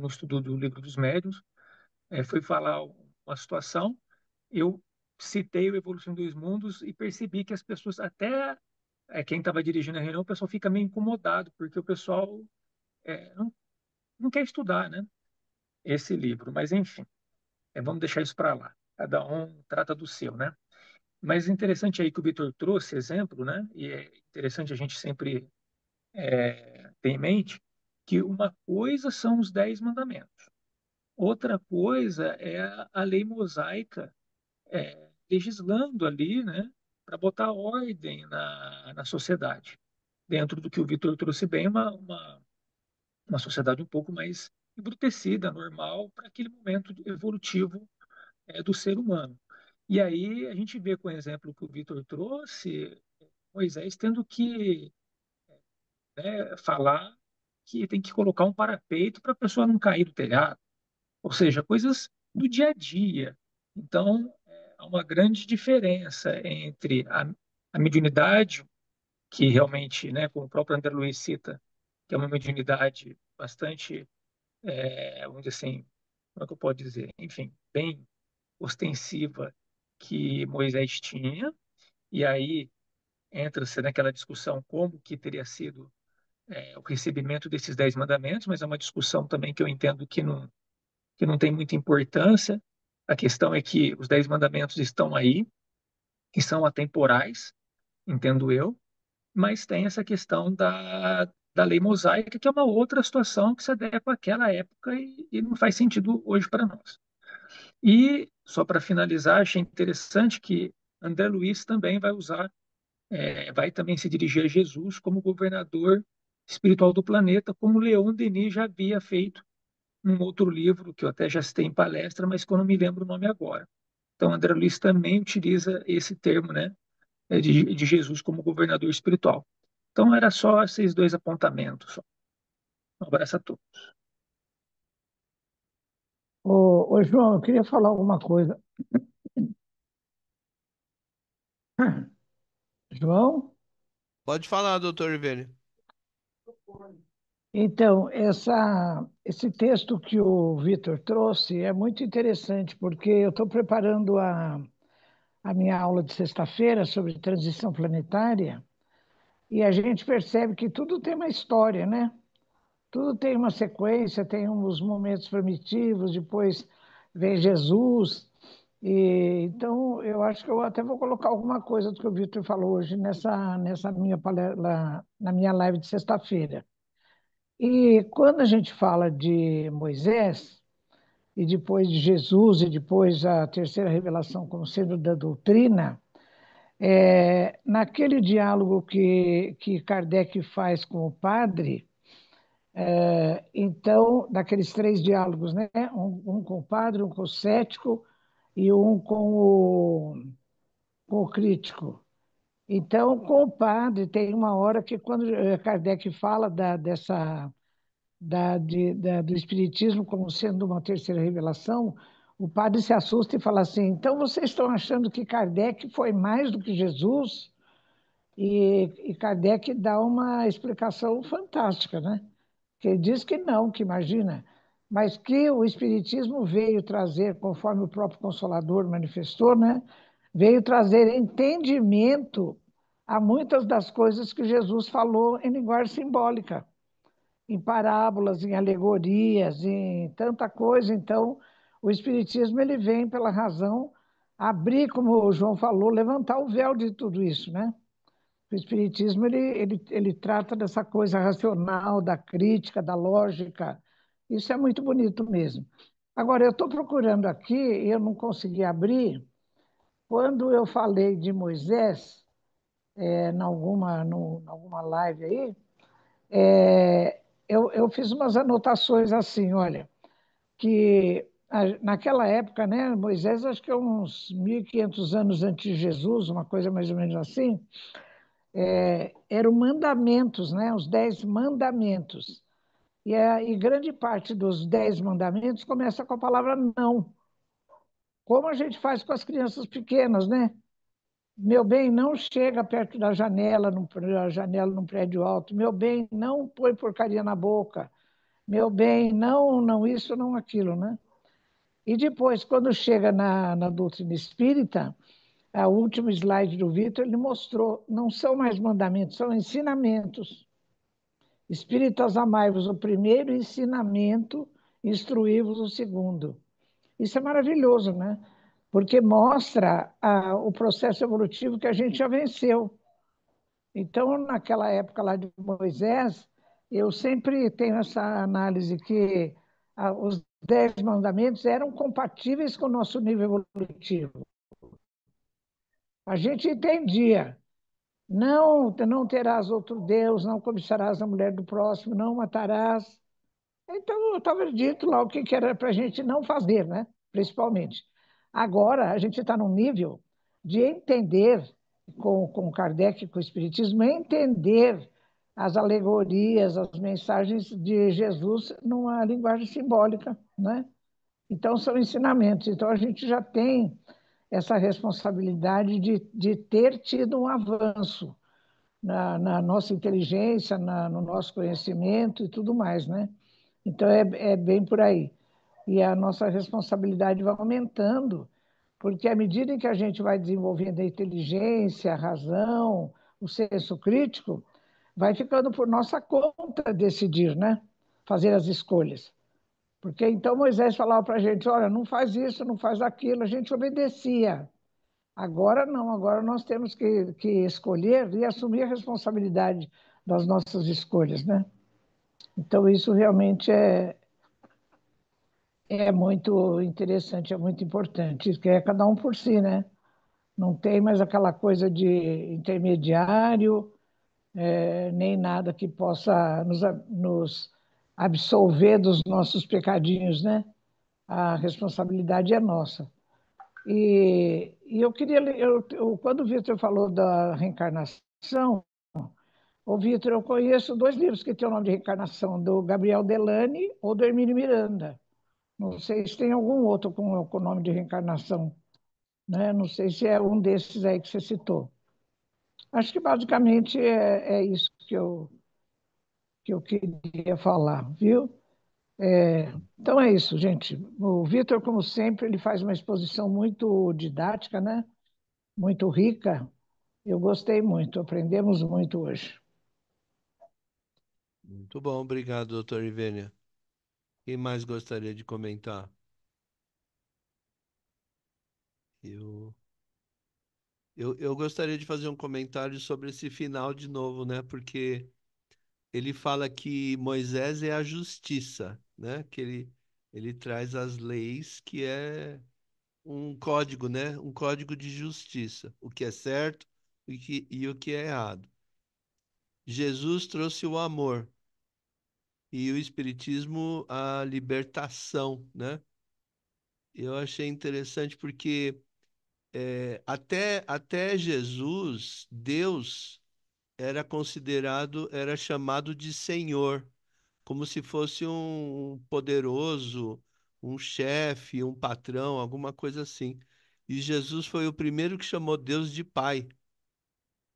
no estudo do Livro dos Médiuns, foi falar uma situação, eu citei o Evolução dos Mundos e percebi que as pessoas, até quem estava dirigindo a reunião, o pessoal fica meio incomodado, porque o pessoal não quer estudar, né, esse livro. Mas, enfim, vamos deixar isso para lá. Cada um trata do seu, né? Mas interessante aí que o Vitor trouxe exemplo, né? E é interessante a gente sempre ter em mente que uma coisa são os 10 mandamentos. Outra coisa é a lei mosaica legislando ali, né, para botar ordem na sociedade. Dentro do que o Vitor trouxe bem, uma sociedade um pouco mais embrutecida, normal, para aquele momento evolutivo do ser humano. E aí a gente vê com o exemplo que o Vitor trouxe, Moisés tendo que, né, falar que tem que colocar um parapeito para a pessoa não cair do telhado. Ou seja, coisas do dia a dia. Então, há uma grande diferença entre a mediunidade, que realmente, né, como o próprio André Luiz cita, que é uma mediunidade bastante, vamos dizer assim, como é que eu posso dizer? Enfim, bem ostensiva que Moisés tinha, e aí entra-se naquela discussão como que teria sido o recebimento desses 10 mandamentos, mas é uma discussão também que eu entendo que não tem muita importância. A questão é que os 10 mandamentos estão aí, que são atemporais, entendo eu, mas tem essa questão da lei mosaica, que é uma outra situação que se adequa àquela época e não faz sentido hoje para nós. E, só para finalizar, achei interessante que André Luiz também vai usar, vai também se dirigir a Jesus como governador espiritual do planeta, como Leon Denis já havia feito num outro livro que eu até já citei em palestra, mas que eu não me lembro o nome agora. Então, André Luiz também utiliza esse termo, né, de Jesus como governador espiritual. Então, era só esses dois apontamentos. Só. Um abraço a todos. Ô, João, eu queria falar alguma coisa. João? Pode falar, doutor Ribeiro. Então, esse texto que o Vitor trouxe é muito interessante, porque eu estou preparando a minha aula de sexta-feira sobre transição planetária, e a gente percebe que tudo tem uma história, né? Tudo tem uma sequência, tem uns momentos primitivos, depois vem Jesus. Então, eu acho que eu até vou colocar alguma coisa do que o Vitor falou hoje nessa minha palestra, na minha live de sexta-feira. E quando a gente fala de Moisés, e depois de Jesus, e depois a terceira revelação como sendo da doutrina, naquele diálogo que Kardec faz com o padre, então, daqueles três diálogos, né? Um com o padre, um com o cético e um com o crítico. Então, com o padre, tem uma hora que, quando Kardec fala do Espiritismo como sendo uma terceira revelação, o padre se assusta e fala assim: então vocês estão achando que Kardec foi mais do que Jesus? E Kardec dá uma explicação fantástica, né? Que ele diz que não, que imagina, mas que o Espiritismo veio trazer, conforme o próprio Consolador manifestou, né? Veio trazer entendimento a muitas das coisas que Jesus falou em linguagem simbólica, em parábolas, em alegorias, em tanta coisa. Então, o Espiritismo ele vem pela razão abrir, como o João falou, levantar o véu de tudo isso, né? O Espiritismo ele trata dessa coisa racional, da crítica, da lógica. Isso é muito bonito mesmo. Agora, eu estou procurando aqui, e eu não consegui abrir. Quando eu falei de Moisés, em alguma live aí, eu fiz umas anotações assim, olha, que naquela época, né, Moisés, acho que é uns 1.500 anos antes de Jesus, uma coisa mais ou menos assim, eram mandamentos, né, os 10 mandamentos. E grande parte dos 10 mandamentos começa com a palavra não, como a gente faz com as crianças pequenas, né? Meu bem, não chega perto da janela num prédio alto. Meu bem, não põe porcaria na boca. Meu bem, não, não isso, não aquilo, né? E depois, quando chega na doutrina espírita, a último slide do Vitor, ele mostrou, não são mais mandamentos, são ensinamentos. Espíritas, amai-vos o primeiro ensinamento, instruí-vos o segundo. Isso é maravilhoso, né? Porque mostra o processo evolutivo que a gente já venceu. Então, naquela época lá de Moisés, eu sempre tenho essa análise que os 10 mandamentos eram compatíveis com o nosso nível evolutivo. A gente entendia, não terás outro Deus, não cobiçarás a mulher do próximo, não matarás. Então, estava dito lá o que era para a gente não fazer, né? Principalmente. Agora, a gente está num nível de entender, com Kardec, com o Espiritismo, entender as alegorias, as mensagens de Jesus numa linguagem simbólica, né? Então, são ensinamentos. Então, a gente já tem essa responsabilidade de ter tido um avanço na nossa inteligência, no nosso conhecimento e tudo mais, né? Então, é bem por aí. E a nossa responsabilidade vai aumentando, porque à medida em que a gente vai desenvolvendo a inteligência, a razão, o senso crítico, vai ficando por nossa conta decidir, né? Fazer as escolhas. Porque então Moisés falava para a gente: olha, não faz isso, não faz aquilo, a gente obedecia. Agora não, agora nós temos que escolher e assumir a responsabilidade das nossas escolhas, né? Então, isso realmente é muito interessante, é muito importante, que é cada um por si, né? Não tem mais aquela coisa de intermediário, nem nada que possa nos absolver dos nossos pecadinhos, né? A responsabilidade é nossa. E eu queria, quando o Vitor falou da reencarnação, ô Vitor, eu conheço dois livros que têm o nome de reencarnação, do Gabriel Delany ou do Hermínio Miranda. Não sei se tem algum outro com o nome de reencarnação, né? Não sei se é um desses aí que você citou. Acho que basicamente é isso que eu queria falar, viu? Então é isso, gente. O Vitor, como sempre, ele faz uma exposição muito didática, né? Muito rica. Eu gostei muito, aprendemos muito hoje. Muito bom, obrigado, doutor Ivênia. Quem mais gostaria de comentar? Eu, eu gostaria de fazer um comentário sobre esse final de novo, né? Porque ele fala que Moisés é a justiça, né? Que ele traz as leis, que é um código, né? Um código de justiça, o que é certo e o que é errado. Jesus trouxe o amor e o Espiritismo a libertação, né? Eu achei interessante porque até Jesus, Deus era considerado, era chamado de Senhor, como se fosse um poderoso, um chefe, um patrão, alguma coisa assim. E Jesus foi o primeiro que chamou Deus de Pai,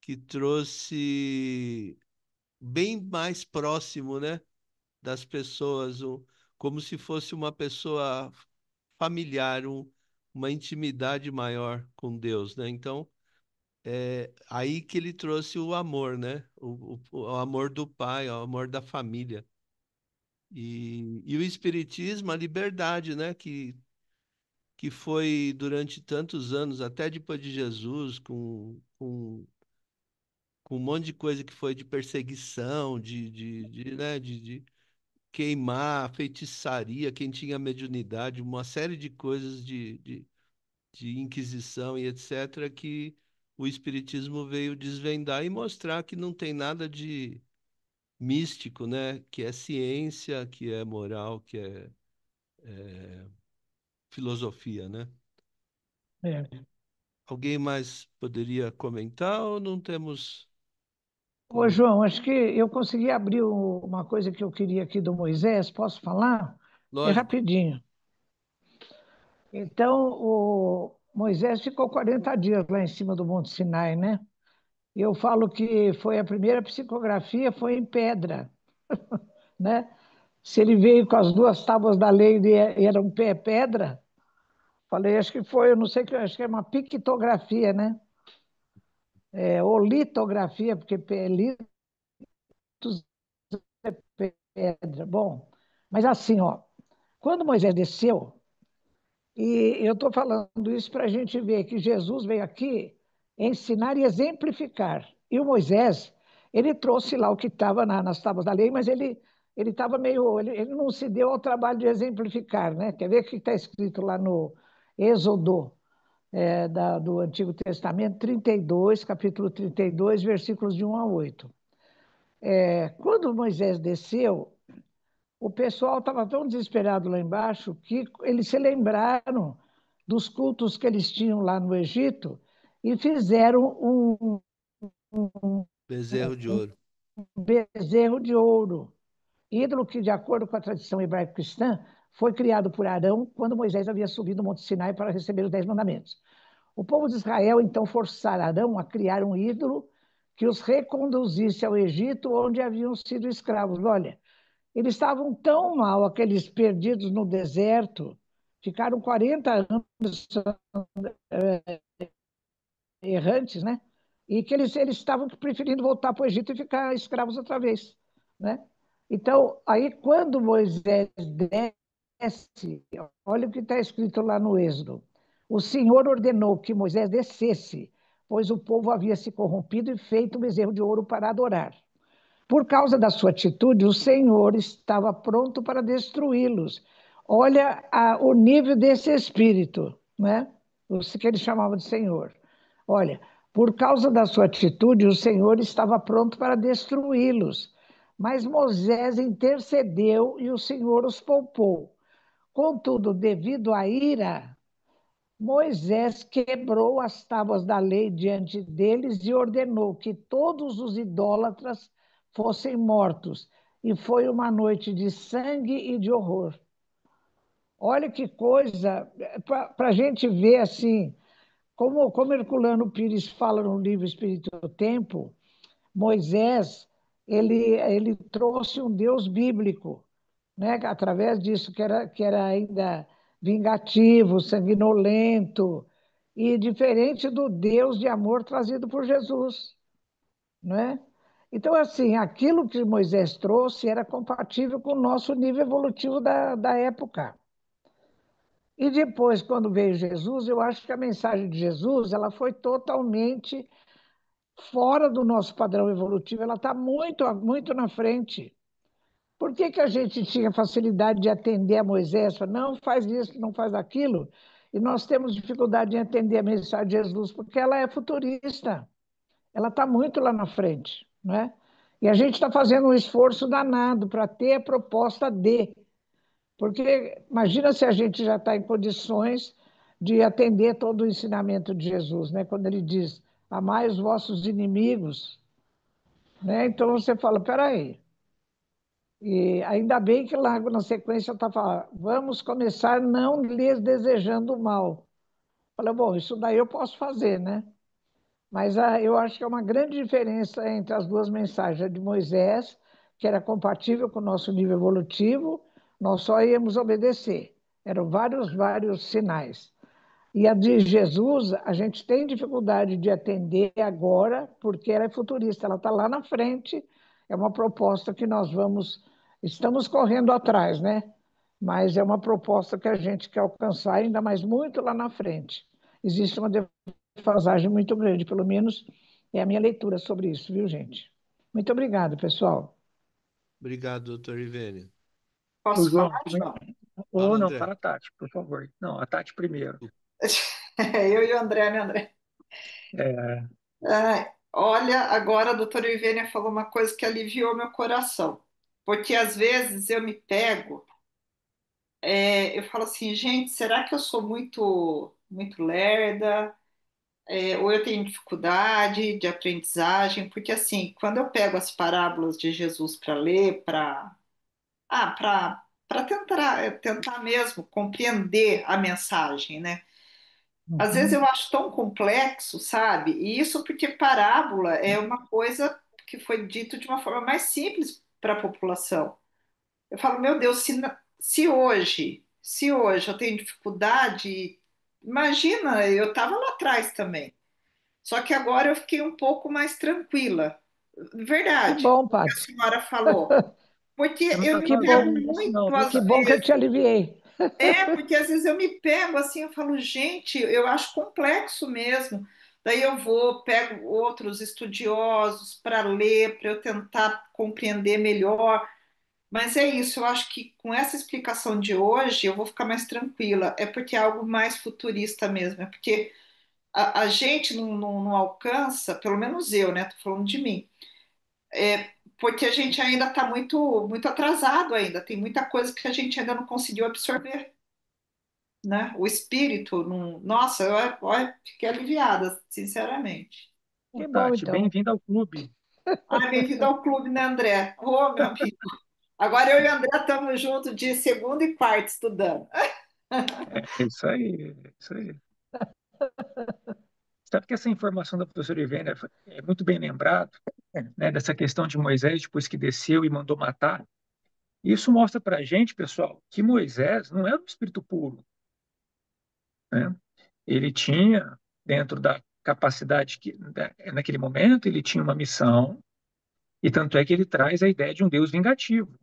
que trouxe bem mais próximo, né, das pessoas, como se fosse uma pessoa familiar, uma intimidade maior com Deus, né? Então, aí que ele trouxe o amor, né? O amor do pai, o amor da família. E o espiritismo, a liberdade, né? Que foi durante tantos anos, até depois de Jesus, com um monte de coisa que foi de perseguição, né? De queimar, feitiçaria, quem tinha mediunidade, uma série de coisas de inquisição e etc., que o Espiritismo veio desvendar e mostrar que não tem nada de místico, né? Que é ciência, que é moral, que é filosofia, né? É. Alguém mais poderia comentar ou não temos Ô, como? João, acho que eu consegui abrir uma coisa que eu queria aqui do Moisés. Posso falar? É Lógico, rapidinho. Então, o Moisés ficou 40 dias lá em cima do Monte Sinai, né? Eu falo que foi a primeira psicografia, foi em pedra, né? Se ele veio com as duas tábuas da lei e era um pé pedra, falei, acho que foi, eu não sei, acho que é uma pictografia, né? Ou litografia, porque litos é pedra. Bom, mas assim, ó, quando Moisés desceu, e eu estou falando isso para a gente ver que Jesus veio aqui ensinar e exemplificar. E o Moisés, ele trouxe lá o que estava nas tábuas da lei, mas ele estava meio, ele não se deu ao trabalho de exemplificar, né? Quer ver o que está escrito lá no Êxodo, do Antigo Testamento, 32, capítulo 32, versículos de 1 a 8. Quando Moisés desceu, o pessoal estava tão desesperado lá embaixo que eles se lembraram dos cultos que eles tinham lá no Egito e fizeram bezerro de ouro. bezerro de ouro, ídolo que, de acordo com a tradição hebraico-cristã, foi criado por Arão quando Moisés havia subido o Monte Sinai para receber os 10 mandamentos. O povo de Israel então forçaram Arão a criar um ídolo que os reconduzisse ao Egito, onde haviam sido escravos. Olha, eles estavam tão mal, aqueles perdidos no deserto, ficaram 40 anos errantes, né? E que eles estavam preferindo voltar para o Egito e ficar escravos outra vez, né? Então, aí quando Moisés desce, olha o que está escrito lá no Êxodo. O Senhor ordenou que Moisés descesse, pois o povo havia se corrompido e feito um bezerro de ouro para adorar. Por causa da sua atitude, o Senhor estava pronto para destruí-los. Olha o nível desse espírito, né? O que ele chamava de Senhor. Olha, por causa da sua atitude, o Senhor estava pronto para destruí-los. Mas Moisés intercedeu e o Senhor os poupou. Contudo, devido à ira Moisés quebrou as tábuas da lei diante deles e ordenou que todos os idólatras fossem mortos. E foi uma noite de sangue e de horror. Olha que coisa, para a gente ver assim, como Herculano Pires fala no livro Espírito do Tempo, Moisés, ele trouxe um Deus bíblico, né? Através disso, que era ainda vingativo, sanguinolento, e diferente do Deus de amor trazido por Jesus, né? Então, assim, aquilo que Moisés trouxe era compatível com o nosso nível evolutivo da época. E depois, quando veio Jesus, eu acho que a mensagem de Jesus ela foi totalmente fora do nosso padrão evolutivo, ela está muito, muito na frente. Por que, que a gente tinha facilidade de atender a Moisés? Não faz isso, não faz aquilo. E nós temos dificuldade em atender a mensagem de Jesus, porque ela é futurista. Ela está muito lá na frente. Né? E a gente está fazendo um esforço danado para ter a proposta de. Porque imagina se a gente já está em condições de atender todo o ensinamento de Jesus, né? Quando ele diz, amai os vossos inimigos, né? Então você fala, peraí, e ainda bem que logo na sequência está falando, vamos começar não lhes desejando o mal. Falei, bom, isso daí eu posso fazer, né? Mas eu acho que é uma grande diferença entre as duas mensagens. A de Moisés, que era compatível com o nosso nível evolutivo, nós só íamos obedecer. Eram vários, vários sinais. E a de Jesus, a gente tem dificuldade de atender agora, porque ela é futurista, ela está lá na frente, é uma proposta que estamos correndo atrás, né? Mas é uma proposta que a gente quer alcançar ainda mais muito lá na frente. Existe uma defasagem muito grande, pelo menos é a minha leitura sobre isso, viu, gente? Muito obrigada, pessoal. Obrigado, doutor Ivênio. Ô, Posso João, falar, João? ou Fala, não, André. para a Tati, por favor. Não, a Tati primeiro. Eu e o André, né, André? É, Ai, olha, agora a doutora Ivênia falou uma coisa que aliviou meu coração. Porque às vezes eu me pego, eu falo assim, gente, será que eu sou muito, muito lerda? Ou eu tenho dificuldade de aprendizagem? Porque assim, quando eu pego as parábolas de Jesus para ler, para tentar mesmo compreender a mensagem, né? Às vezes eu Uhum. acho tão complexo, sabe? E isso porque parábola é uma coisa que foi dito de uma forma mais simples para a população. Eu falo, meu Deus, se hoje eu tenho dificuldade, imagina, eu estava lá atrás também. Só que agora eu fiquei um pouco mais tranquila. Que Verdade, bom, que a Paty. senhora falou. Porque você não eu está me Que pego bom, sozinho nisso, não, muito viu, às que Tati? bom que eu te vezes. aliviei. Porque às vezes eu me pego assim, eu falo, gente, eu acho complexo mesmo. Daí eu vou, pego outros estudiosos para ler, para eu tentar compreender melhor. Mas é isso, eu acho que com essa explicação de hoje eu vou ficar mais tranquila. É porque é algo mais futurista mesmo. É porque a gente não alcança, pelo menos eu, né? Tô falando de mim. Porque a gente ainda está muito, muito atrasado ainda. Tem muita coisa que a gente ainda não conseguiu absorver, né? O espírito, não... Nossa, eu fiquei aliviada, sinceramente. Ô, Que bom, Tati, então. bem-vindo ao clube. Ai, bem-vindo ao clube, né, André? Ô, meu amigo. Agora eu e o André estamos juntos de segunda e quarta estudando. É isso aí, é isso aí. Sabe que essa informação da professora Ivênia é muito bem lembrado, né, dessa questão de Moisés, depois que desceu e mandou matar. Isso mostra para a gente, pessoal, que Moisés não era um espírito puro, né? Ele tinha, dentro da capacidade naquele momento, ele tinha uma missão, e tanto é que ele traz a ideia de um Deus vingativo.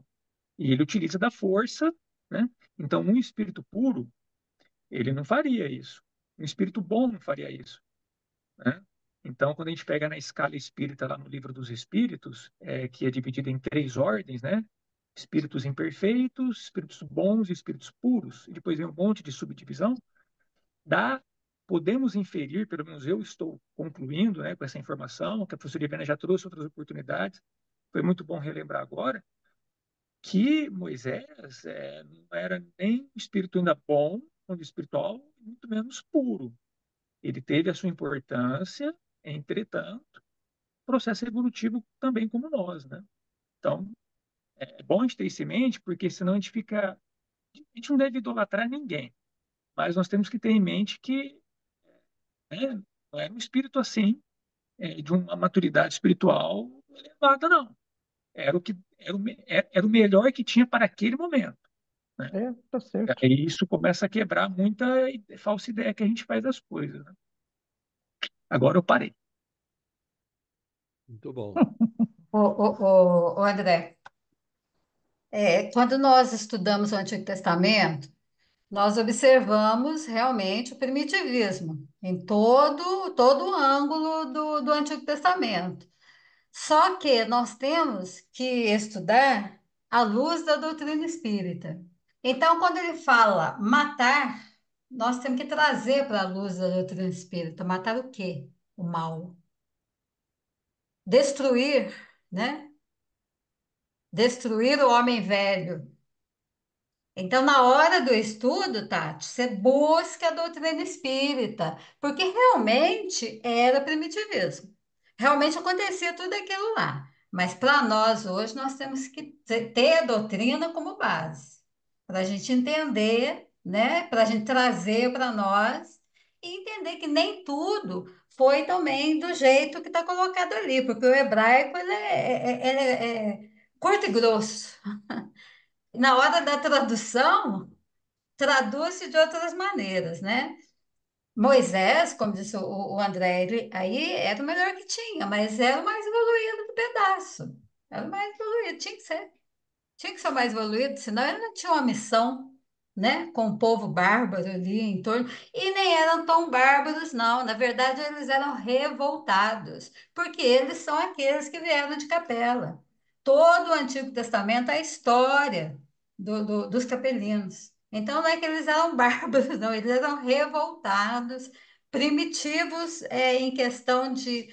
E ele utiliza da força, né? Então, um espírito puro, ele não faria isso. Um espírito bom não faria isso, né? Então, quando a gente pega na escala espírita, lá no Livro dos Espíritos, que é dividido em três ordens, né? Espíritos imperfeitos, espíritos bons e espíritos puros. E depois vem um monte de subdivisão. Dá, podemos inferir, pelo menos eu estou concluindo, né, com essa informação, que a professora Ivana já trouxe outras oportunidades, foi muito bom relembrar agora, que Moisés não era nem um espírito ainda bom, mundo espiritual, muito menos puro. Ele teve a sua importância, entretanto, processo evolutivo também como nós, né? Então, é bom a gente ter isso em mente, porque senão a gente fica. A gente não deve idolatrar ninguém, mas nós temos que ter em mente que, né, não era um espírito assim, de uma maturidade espiritual elevada, não. Era o melhor que tinha para aquele momento, né? Tá certo. E aí isso começa a quebrar muita falsa ideia que a gente faz das coisas, né? Agora eu parei. Muito bom. Ô, André, quando nós estudamos o Antigo Testamento, nós observamos realmente o primitivismo em todo o ângulo do Antigo Testamento. Só que nós temos que estudar à luz da doutrina espírita. Então, quando ele fala matar, nós temos que trazer para a luz da doutrina espírita. Matar o quê? O mal. Destruir, né? Destruir o homem velho. Então, na hora do estudo, Tati, você busca a doutrina espírita, porque realmente era primitivismo. Realmente acontecia tudo aquilo lá. Mas para nós hoje, nós temos que ter a doutrina como base, para a gente entender, né? Para a gente trazer para nós e entender que nem tudo foi também do jeito que está colocado ali, porque o hebraico ele é curto e grosso. Na hora da tradução, traduz-se de outras maneiras, né? Moisés, como disse o André, aí era o melhor que tinha, mas era o mais evoluído do pedaço. Era o mais evoluído, tinha que ser. Tinha que ser o mais evoluído, senão ele não tinha uma missão, né? Com o povo bárbaro ali em torno. E nem eram tão bárbaros, não. Na verdade, eles eram revoltados, porque eles são aqueles que vieram de Capela. Todo o Antigo Testamento é a história dos capelinos. Então, não é que eles eram bárbaros, não, eles eram revoltados, primitivos, em questão de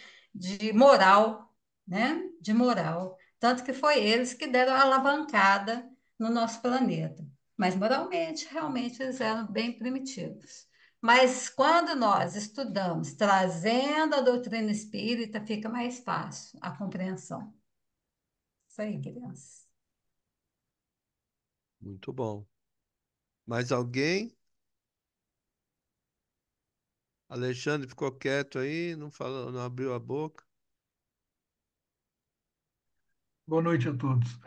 moral, né? De moral. Tanto que foi eles que deram a alavancada no nosso planeta. Mas moralmente, realmente, eles eram bem primitivos. Mas quando nós estudamos trazendo a doutrina espírita, fica mais fácil a compreensão. Isso aí, crianças. Muito bom. Mais alguém? Alexandre ficou quieto aí, não falou, não abriu a boca. Boa noite a todos.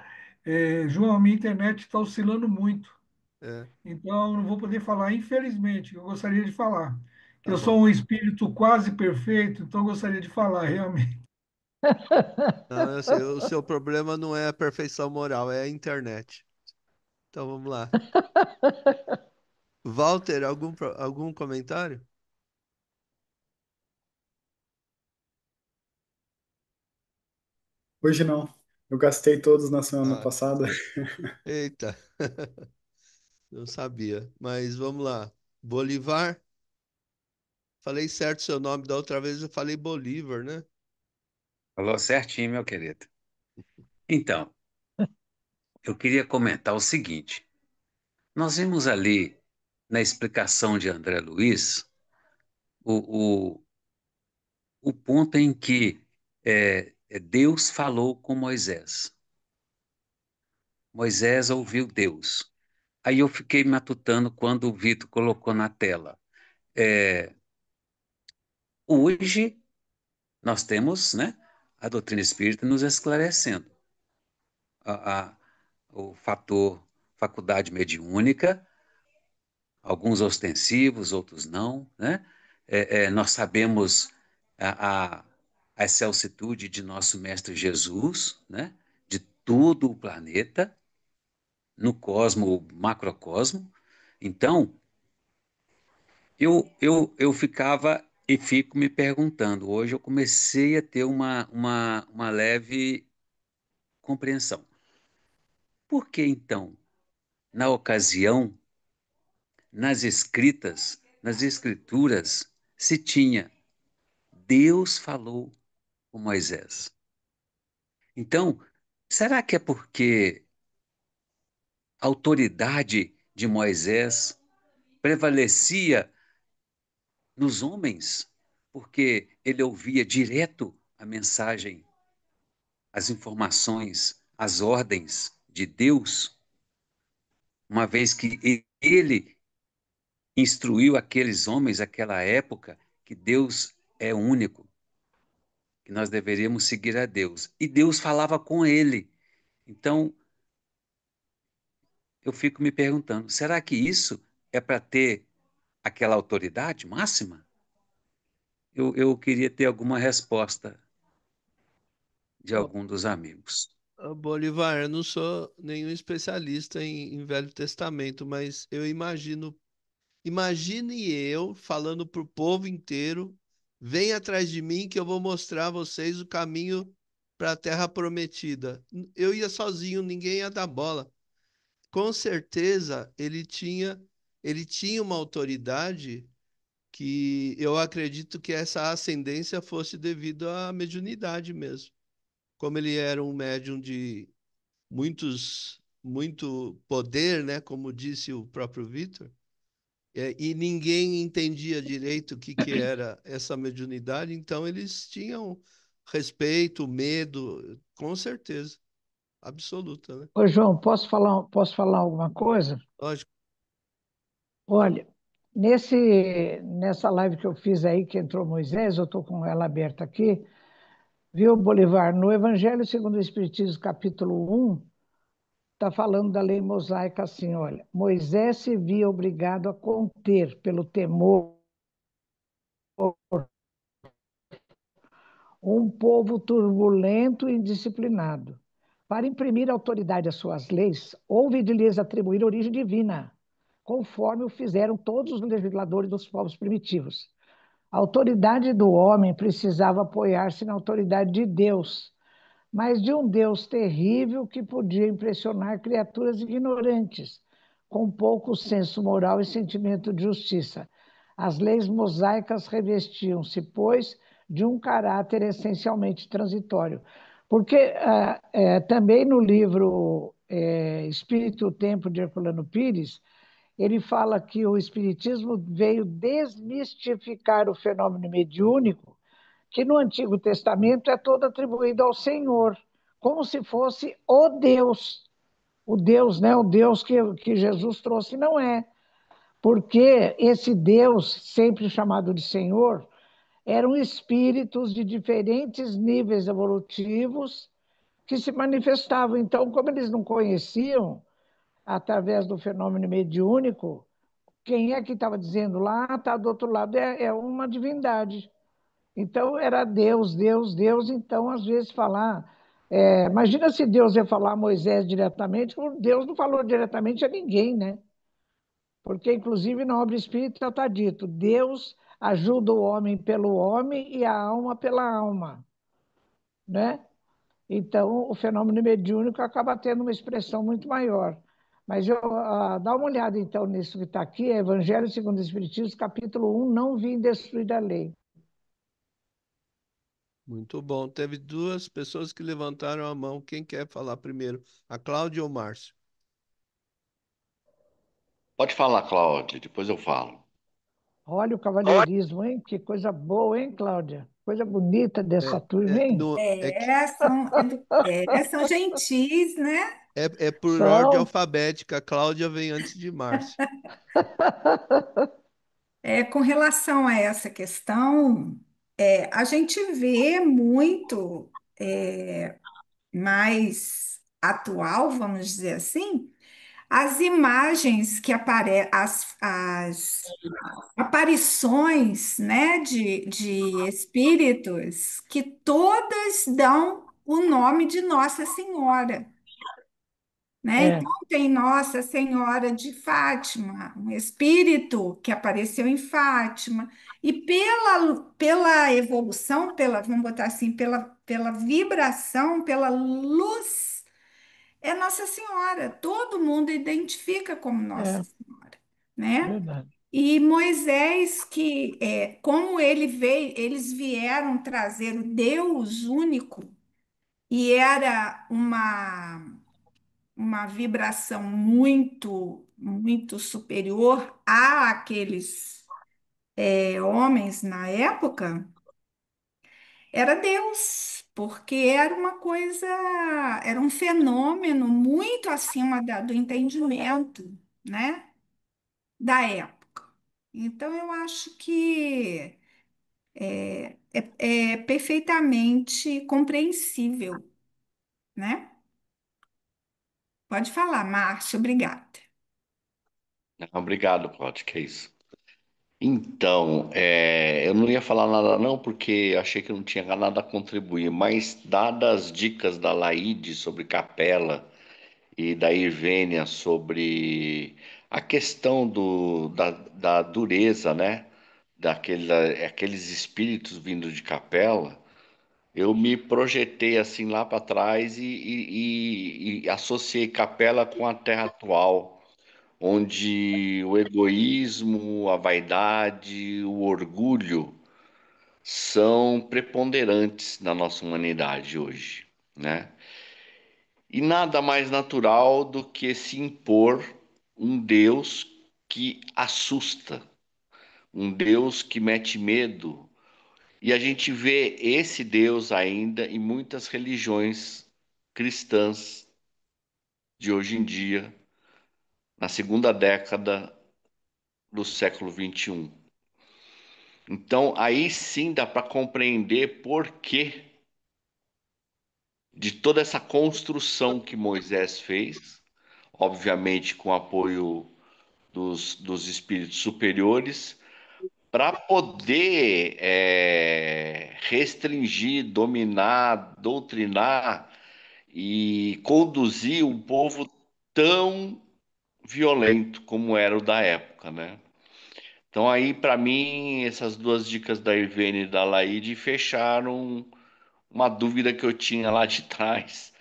João, a minha internet está oscilando muito, É, então eu não vou poder falar, infelizmente. Eu gostaria de falar, que tá eu bom. sou um espírito quase perfeito, então eu gostaria de falar, realmente. Não, eu sei, o seu problema não é a perfeição moral, é a internet. Então vamos lá. Walter, algum comentário? Hoje não. Eu gastei todos na semana Ah, passada. eita, não sabia. Mas vamos lá. Bolivar? Falei certo seu nome da outra vez, eu falei Bolívar, né? Falou certinho, meu querido. Então, eu queria comentar o seguinte: nós vimos ali na explicação de André Luiz o, o ponto em que Deus falou com Moisés. Moisés ouviu Deus. Aí eu fiquei matutando quando o Vitor colocou na tela. É, hoje nós temos, né, a doutrina espírita nos esclarecendo a, o fator faculdade mediúnica, alguns ostensivos, outros não, né? Nós sabemos a, a, a excelsitude de nosso Mestre Jesus, né? De todo o planeta, no cosmo, macrocosmo. Então, eu ficava e fico me perguntando, hoje eu comecei a ter uma leve compreensão. Por que então, na ocasião, nas escrituras, se tinha Deus falou com Moisés? Então, será que é porque a autoridade de Moisés prevalecia nos homens, porque ele ouvia direto a mensagem, as informações, as ordens de Deus, uma vez que ele instruiu aqueles homens daquela época que Deus é único, que nós deveríamos seguir a Deus. E Deus falava com ele. Então, eu fico me perguntando, será que isso é para ter aquela autoridade máxima? Eu queria ter alguma resposta de Ó, algum dos amigos. Bolivar, eu não sou nenhum especialista em Velho Testamento, mas eu imagino. Imagine eu falando para o povo inteiro: vem atrás de mim que eu vou mostrar a vocês o caminho para a Terra Prometida. Eu ia sozinho, ninguém ia dar bola. Com certeza ele tinha uma autoridade que eu acredito que essa ascendência fosse devido à mediunidade mesmo. Como ele era um médium de muito poder, né? Como disse o próprio Vitor. E ninguém entendia direito o que, que era essa mediunidade, então eles tinham respeito, medo, com certeza, absoluta, né? Ô, João, posso falar alguma coisa? Lógico. Olha, nessa live que eu fiz aí, que entrou Moisés, eu estou com ela aberta aqui, viu, Bolivar? No Evangelho segundo o Espiritismo, capítulo 1, está falando da lei mosaica assim, olha, Moisés se via obrigado a conter, pelo temor, um povo turbulento e indisciplinado. Para imprimir autoridade às suas leis, houve de lhes atribuir origem divina, conforme o fizeram todos os legisladores dos povos primitivos. A autoridade do homem precisava apoiar-se na autoridade de Deus, mas de um Deus terrível que podia impressionar criaturas ignorantes, com pouco senso moral e sentimento de justiça. As leis mosaicas revestiam-se, pois, de um caráter essencialmente transitório. Porque também no livro Espírito e o Tempo de Herculano Pires, ele fala que o Espiritismo veio desmistificar o fenômeno mediúnico, que no Antigo Testamento é todo atribuído ao Senhor, como se fosse o Deus, né? O Deus que Jesus trouxe. Não é, porque esse Deus, sempre chamado de Senhor, eram espíritos de diferentes níveis evolutivos que se manifestavam. Então, como eles não conheciam, através do fenômeno mediúnico, quem é que estava dizendo lá, está do outro lado, é uma divindade. Então, era Deus, Deus, Deus. Então, às vezes, falar. Imagina se Deus ia falar a Moisés diretamente, Deus não falou diretamente a ninguém, né? Porque, inclusive, na obra espírita está dito: Deus ajuda o homem pelo homem e a alma pela alma, né? Então, o fenômeno mediúnico acaba tendo uma expressão muito maior. Mas dá uma olhada, então, nisso que está aqui, Evangelho segundo o Espiritismo, capítulo 1, não vim destruir a lei. Muito bom. Teve duas pessoas que levantaram a mão. Quem quer falar primeiro? A Cláudia ou o Márcio? Pode falar, Cláudia, depois eu falo. Olha o cavalheirismo, hein? Que coisa boa, hein, Cláudia? Coisa bonita dessa turma, hein? No, São gentis, né? é por ordem São. alfabética. A Cláudia vem antes de Márcio. Com relação a essa questão, a gente vê muito mais atual, vamos dizer assim, as imagens que aparecem, as aparições, né, de espíritos que todas dão o nome de Nossa Senhora, né? É, Então tem Nossa Senhora de Fátima, um espírito que apareceu em Fátima, e pela evolução, vamos botar assim, pela vibração, pela luz, é Nossa Senhora. Todo mundo identifica como Nossa é, Senhora, né? verdade. E Moisés, como eles vieram trazer o Deus único, e era uma vibração muito, muito superior àqueles homens na época, era Deus, porque era uma coisa, era um fenômeno muito acima do entendimento, né, da época. Então, eu acho que é perfeitamente compreensível, né? Pode falar, Márcio, obrigada. Obrigado, Claudio, que é isso. Então, eu não ia falar nada não, porque achei que não tinha nada a contribuir, mas dadas as dicas da Laíde sobre capela e da Irvênia sobre a questão da dureza, né? Aqueles espíritos vindo de capela, eu me projetei assim lá para trás e associei capela com a terra atual, onde o egoísmo, a vaidade, o orgulho são preponderantes na nossa humanidade hoje, né? E nada mais natural do que se impor um Deus que assusta, um Deus que mete medo. E a gente vê esse Deus ainda em muitas religiões cristãs de hoje em dia, na segunda década do século XXI. Então, aí sim dá para compreender por que de toda essa construção que Moisés fez, obviamente com apoio dos espíritos superiores, para poder restringir, dominar, doutrinar e conduzir um povo tão violento como era o da época, né? Então aí, para mim, essas duas dicas da Irvine e da Laide fecharam uma dúvida que eu tinha lá de trás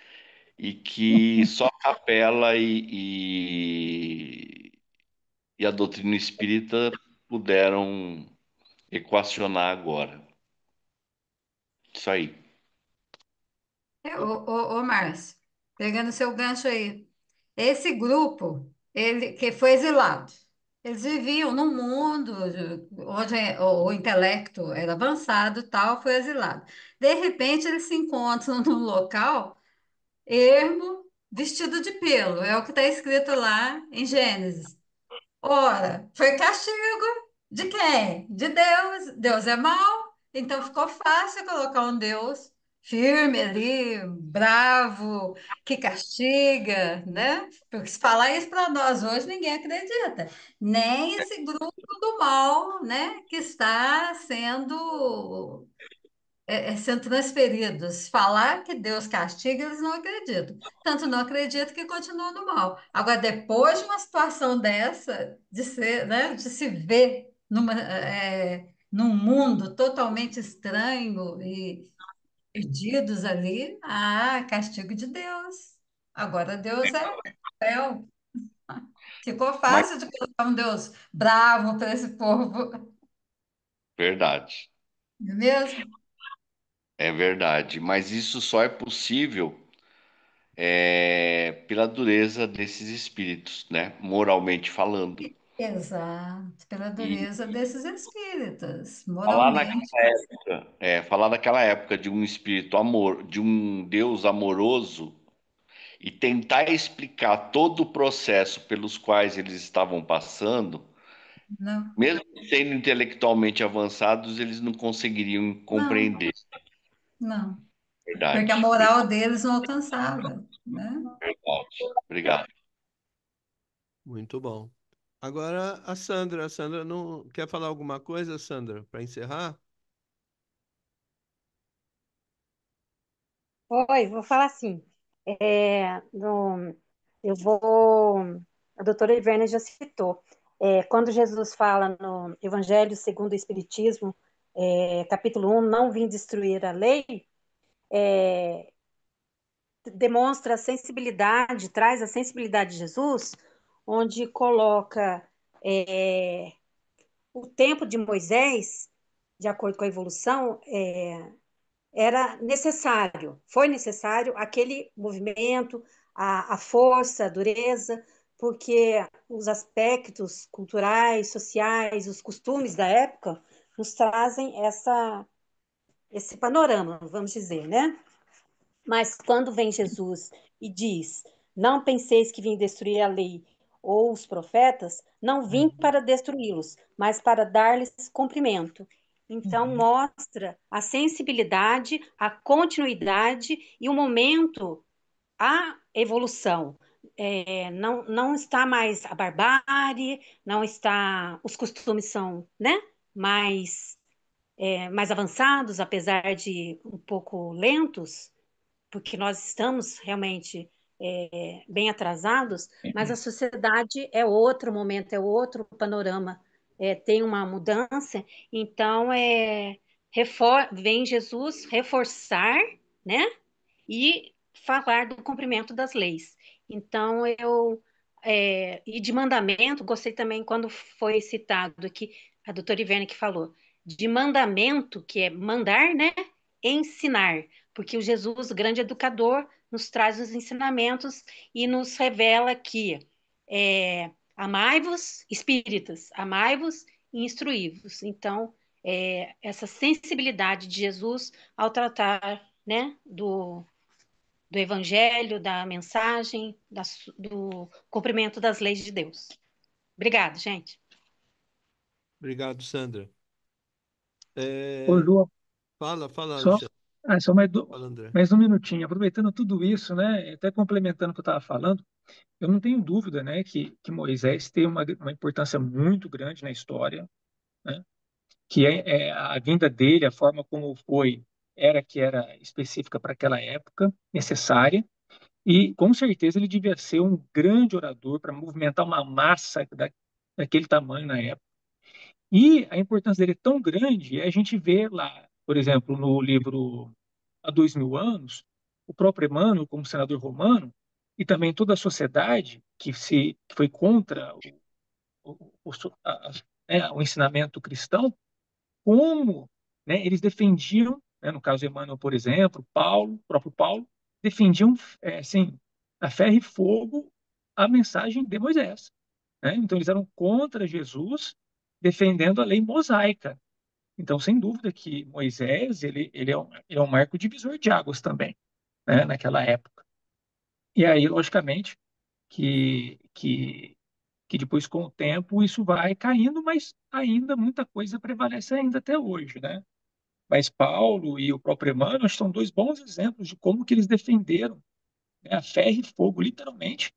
e que só a capela e a doutrina espírita puderam equacionar agora. Isso aí. Ô, Márcio, pegando seu gancho aí, esse grupo, ele que foi exilado, eles viviam num mundo onde o intelecto era avançado, e tal, foi exilado. De repente, eles se encontram num local ermo, vestido de pelo, é o que está escrito lá em Gênesis. Ora, foi castigo de quem? De Deus. Deus é mau, então ficou fácil colocar um Deus firme ali, bravo, que castiga, né? Porque se falar isso para nós hoje, ninguém acredita. Nem esse grupo do mal, né, que está sendo transferidos. Falar que Deus castiga, eles não acreditam. Tanto não acreditam que continuam no mal. Agora, depois de uma situação dessa, de ser, né, de se ver num mundo totalmente estranho e perdidos ali, castigo de Deus. Agora Deus é céu. Ficou Mas fácil de colocar um Deus bravo para esse povo, verdade. não é mesmo? É verdade. Mas isso só é possível pela dureza desses espíritos, né? Moralmente falando. Exato, pela E dureza desses espíritos, falar naquela moralmente. época, falar daquela época de um espírito amor, de um Deus amoroso e tentar explicar todo o processo pelos quais eles estavam passando, Não, mesmo sendo intelectualmente avançados, eles não conseguiriam não, compreender. não, porque a Verdade. moral deles não alcançava, né? Verdade. Obrigado. Muito bom. Agora a Sandra não quer falar alguma coisa, Sandra, para encerrar? Oi, vou falar assim. Eu vou. A doutora Ivânia já citou. Quando Jesus fala no Evangelho segundo o Espiritismo, capítulo 1, não vim destruir a lei, demonstra a sensibilidade, traz a sensibilidade de Jesus, onde coloca o tempo de Moisés, de acordo com a evolução, era necessário, foi necessário aquele movimento, a força, a dureza, porque os aspectos culturais, sociais, os costumes da época nos trazem esse panorama, vamos dizer, né? Mas quando vem Jesus e diz: Não penseis que vim destruir a lei ou os profetas, não vim Uhum. para destruí-los, mas para dar-lhes cumprimento. Então, Uhum. mostra a sensibilidade, a continuidade e o momento, a evolução. Não está mais a barbárie, não está. Os costumes são, né, mais avançados, apesar de um pouco lentos, porque nós estamos realmente bem atrasados, mas a sociedade é outro momento, é outro panorama, tem uma mudança, então vem Jesus reforçar, né, e falar do cumprimento das leis. Então, e de mandamento, gostei também quando foi citado aqui, a doutora Ivene que falou, de mandamento, que é mandar, né, ensinar, porque o Jesus, grande educador, nos traz os ensinamentos e nos revela que amai-vos, espíritas, amai-vos e instruí-vos. Então, essa sensibilidade de Jesus ao tratar, né, do evangelho, da mensagem, do cumprimento das leis de Deus. Obrigada, gente. Obrigado, Sandra. Ô, É, João, fala, só, Alexandre. só Fala, André. mais um minutinho. Aproveitando tudo isso, né, até complementando o que eu estava falando, eu não tenho dúvida, né, que Moisés tem uma importância muito grande na história, né, que a vinda dele, a forma como foi, que era específica para aquela época, necessária, e com certeza ele devia ser um grande orador para movimentar uma massa daquele tamanho na época. E a importância dele é tão grande, a gente vê lá, por exemplo, no livro Há 2000 anos, o próprio Emmanuel, como senador romano, e também toda a sociedade que foi contra o, o ensinamento cristão, como, né, eles defendiam, né, no caso de Emmanuel, por exemplo, Paulo, o próprio Paulo, defendiam, assim, a ferro e fogo a mensagem de Moisés, né? Então, eles eram contra Jesus, defendendo a lei mosaica. Então, sem dúvida que Moisés, ele é um marco divisor de águas também, né, naquela época. E aí, logicamente, que depois, com o tempo, isso vai caindo, mas ainda muita coisa prevalece ainda até hoje, né? Mas Paulo e o próprio Emmanuel são dois bons exemplos de como que eles defenderam, né, a ferro e fogo, literalmente,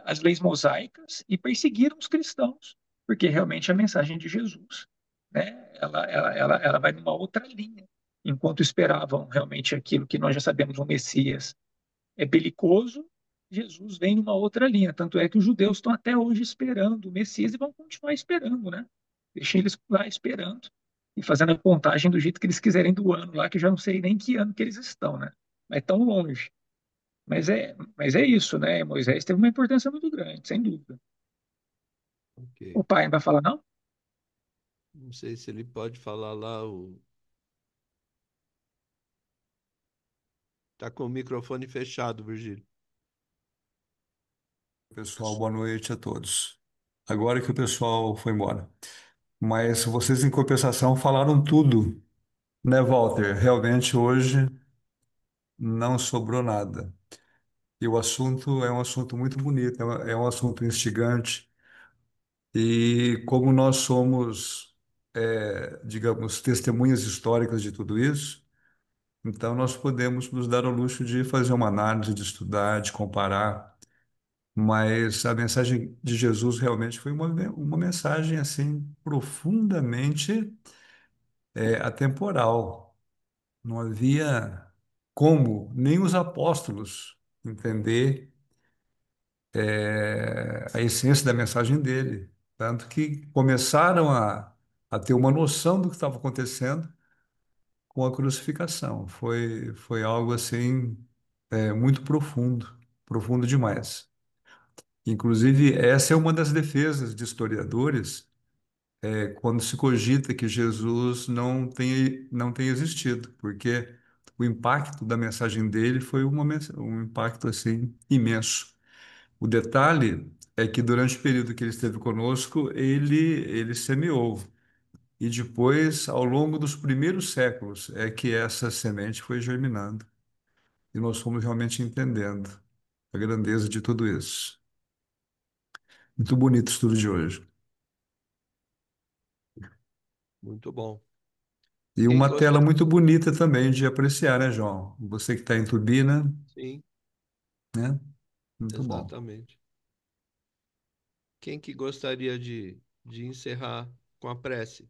as leis mosaicas e perseguiram os cristãos, porque realmente a mensagem de Jesus, né, ela vai numa outra linha. Enquanto esperavam realmente aquilo que nós já sabemos, o Messias é belicoso, Jesus vem numa outra linha. Tanto é que os judeus estão até hoje esperando o Messias e vão continuar esperando, né? Deixem eles lá esperando e fazendo a contagem do jeito que eles quiserem do ano lá, que eu já não sei nem que ano que eles estão, né? Mas tão longe. Mas é isso, né? Moisés teve uma importância muito grande, sem dúvida. Ok. O pai não vai falar, não? Não sei se ele pode falar lá. Tá com o microfone fechado, Virgílio. Pessoal, boa noite a todos. Agora que o pessoal foi embora. Mas vocês, em compensação, falaram tudo, né, Walter? Realmente hoje não sobrou nada. E o assunto é um assunto muito bonito, é um assunto instigante. E como nós somos, digamos, testemunhas históricas de tudo isso, então nós podemos nos dar ao luxo de fazer uma análise, de estudar, de comparar. Mas a mensagem de Jesus realmente foi uma mensagem assim profundamente atemporal. Não havia como nem os apóstolos entender a essência da mensagem dele, tanto que começaram a ter uma noção do que estava acontecendo com a crucificação. Foi algo assim muito profundo, profundo demais. Inclusive, essa é uma das defesas de historiadores quando se cogita que Jesus não tem existido, porque o impacto da mensagem dele foi um impacto assim imenso. O detalhe é que durante o período que ele esteve conosco, ele semeou. E depois, ao longo dos primeiros séculos, é que essa semente foi germinando. E nós fomos realmente entendendo a grandeza de tudo isso. Muito bonito o estudo de hoje. Muito bom. E Quem uma tela gosta? muito bonita também de apreciar, né, João? Você que está em Turbina, Sim, né? Muito bom. exatamente. Quem que gostaria de encerrar com a prece?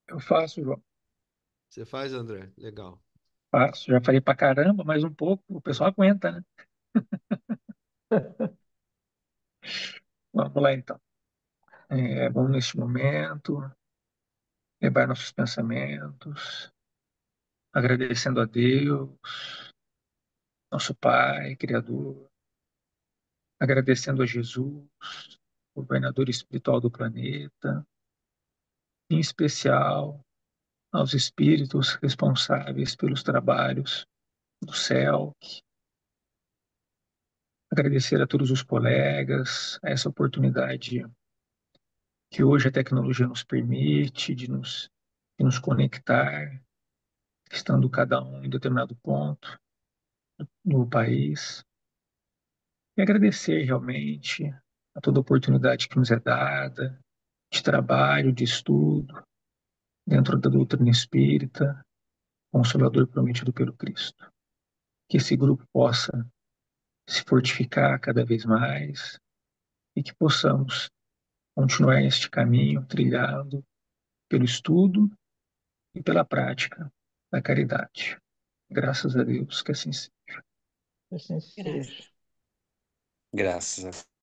Eu faço, João. Você faz, André? Legal. Faço. Já falei pra caramba, mais um pouco. O pessoal aguenta, né? Vamos lá, então. Vamos, neste momento, levar nossos pensamentos, agradecendo a Deus, nosso Pai, Criador, agradecendo a Jesus, governador espiritual do planeta, em especial aos espíritos responsáveis pelos trabalhos do céu, agradecer a todos os colegas, a essa oportunidade que hoje a tecnologia nos permite de nos conectar, estando cada um em determinado ponto no país, e agradecer realmente a toda oportunidade que nos é dada, de trabalho, de estudo, dentro da doutrina espírita, Consolador prometido pelo Cristo. Que esse grupo possa se fortificar cada vez mais e que possamos continuar neste caminho trilhado pelo estudo e pela prática da caridade. Graças a Deus que assim seja. Assim Graças. seja. Graças a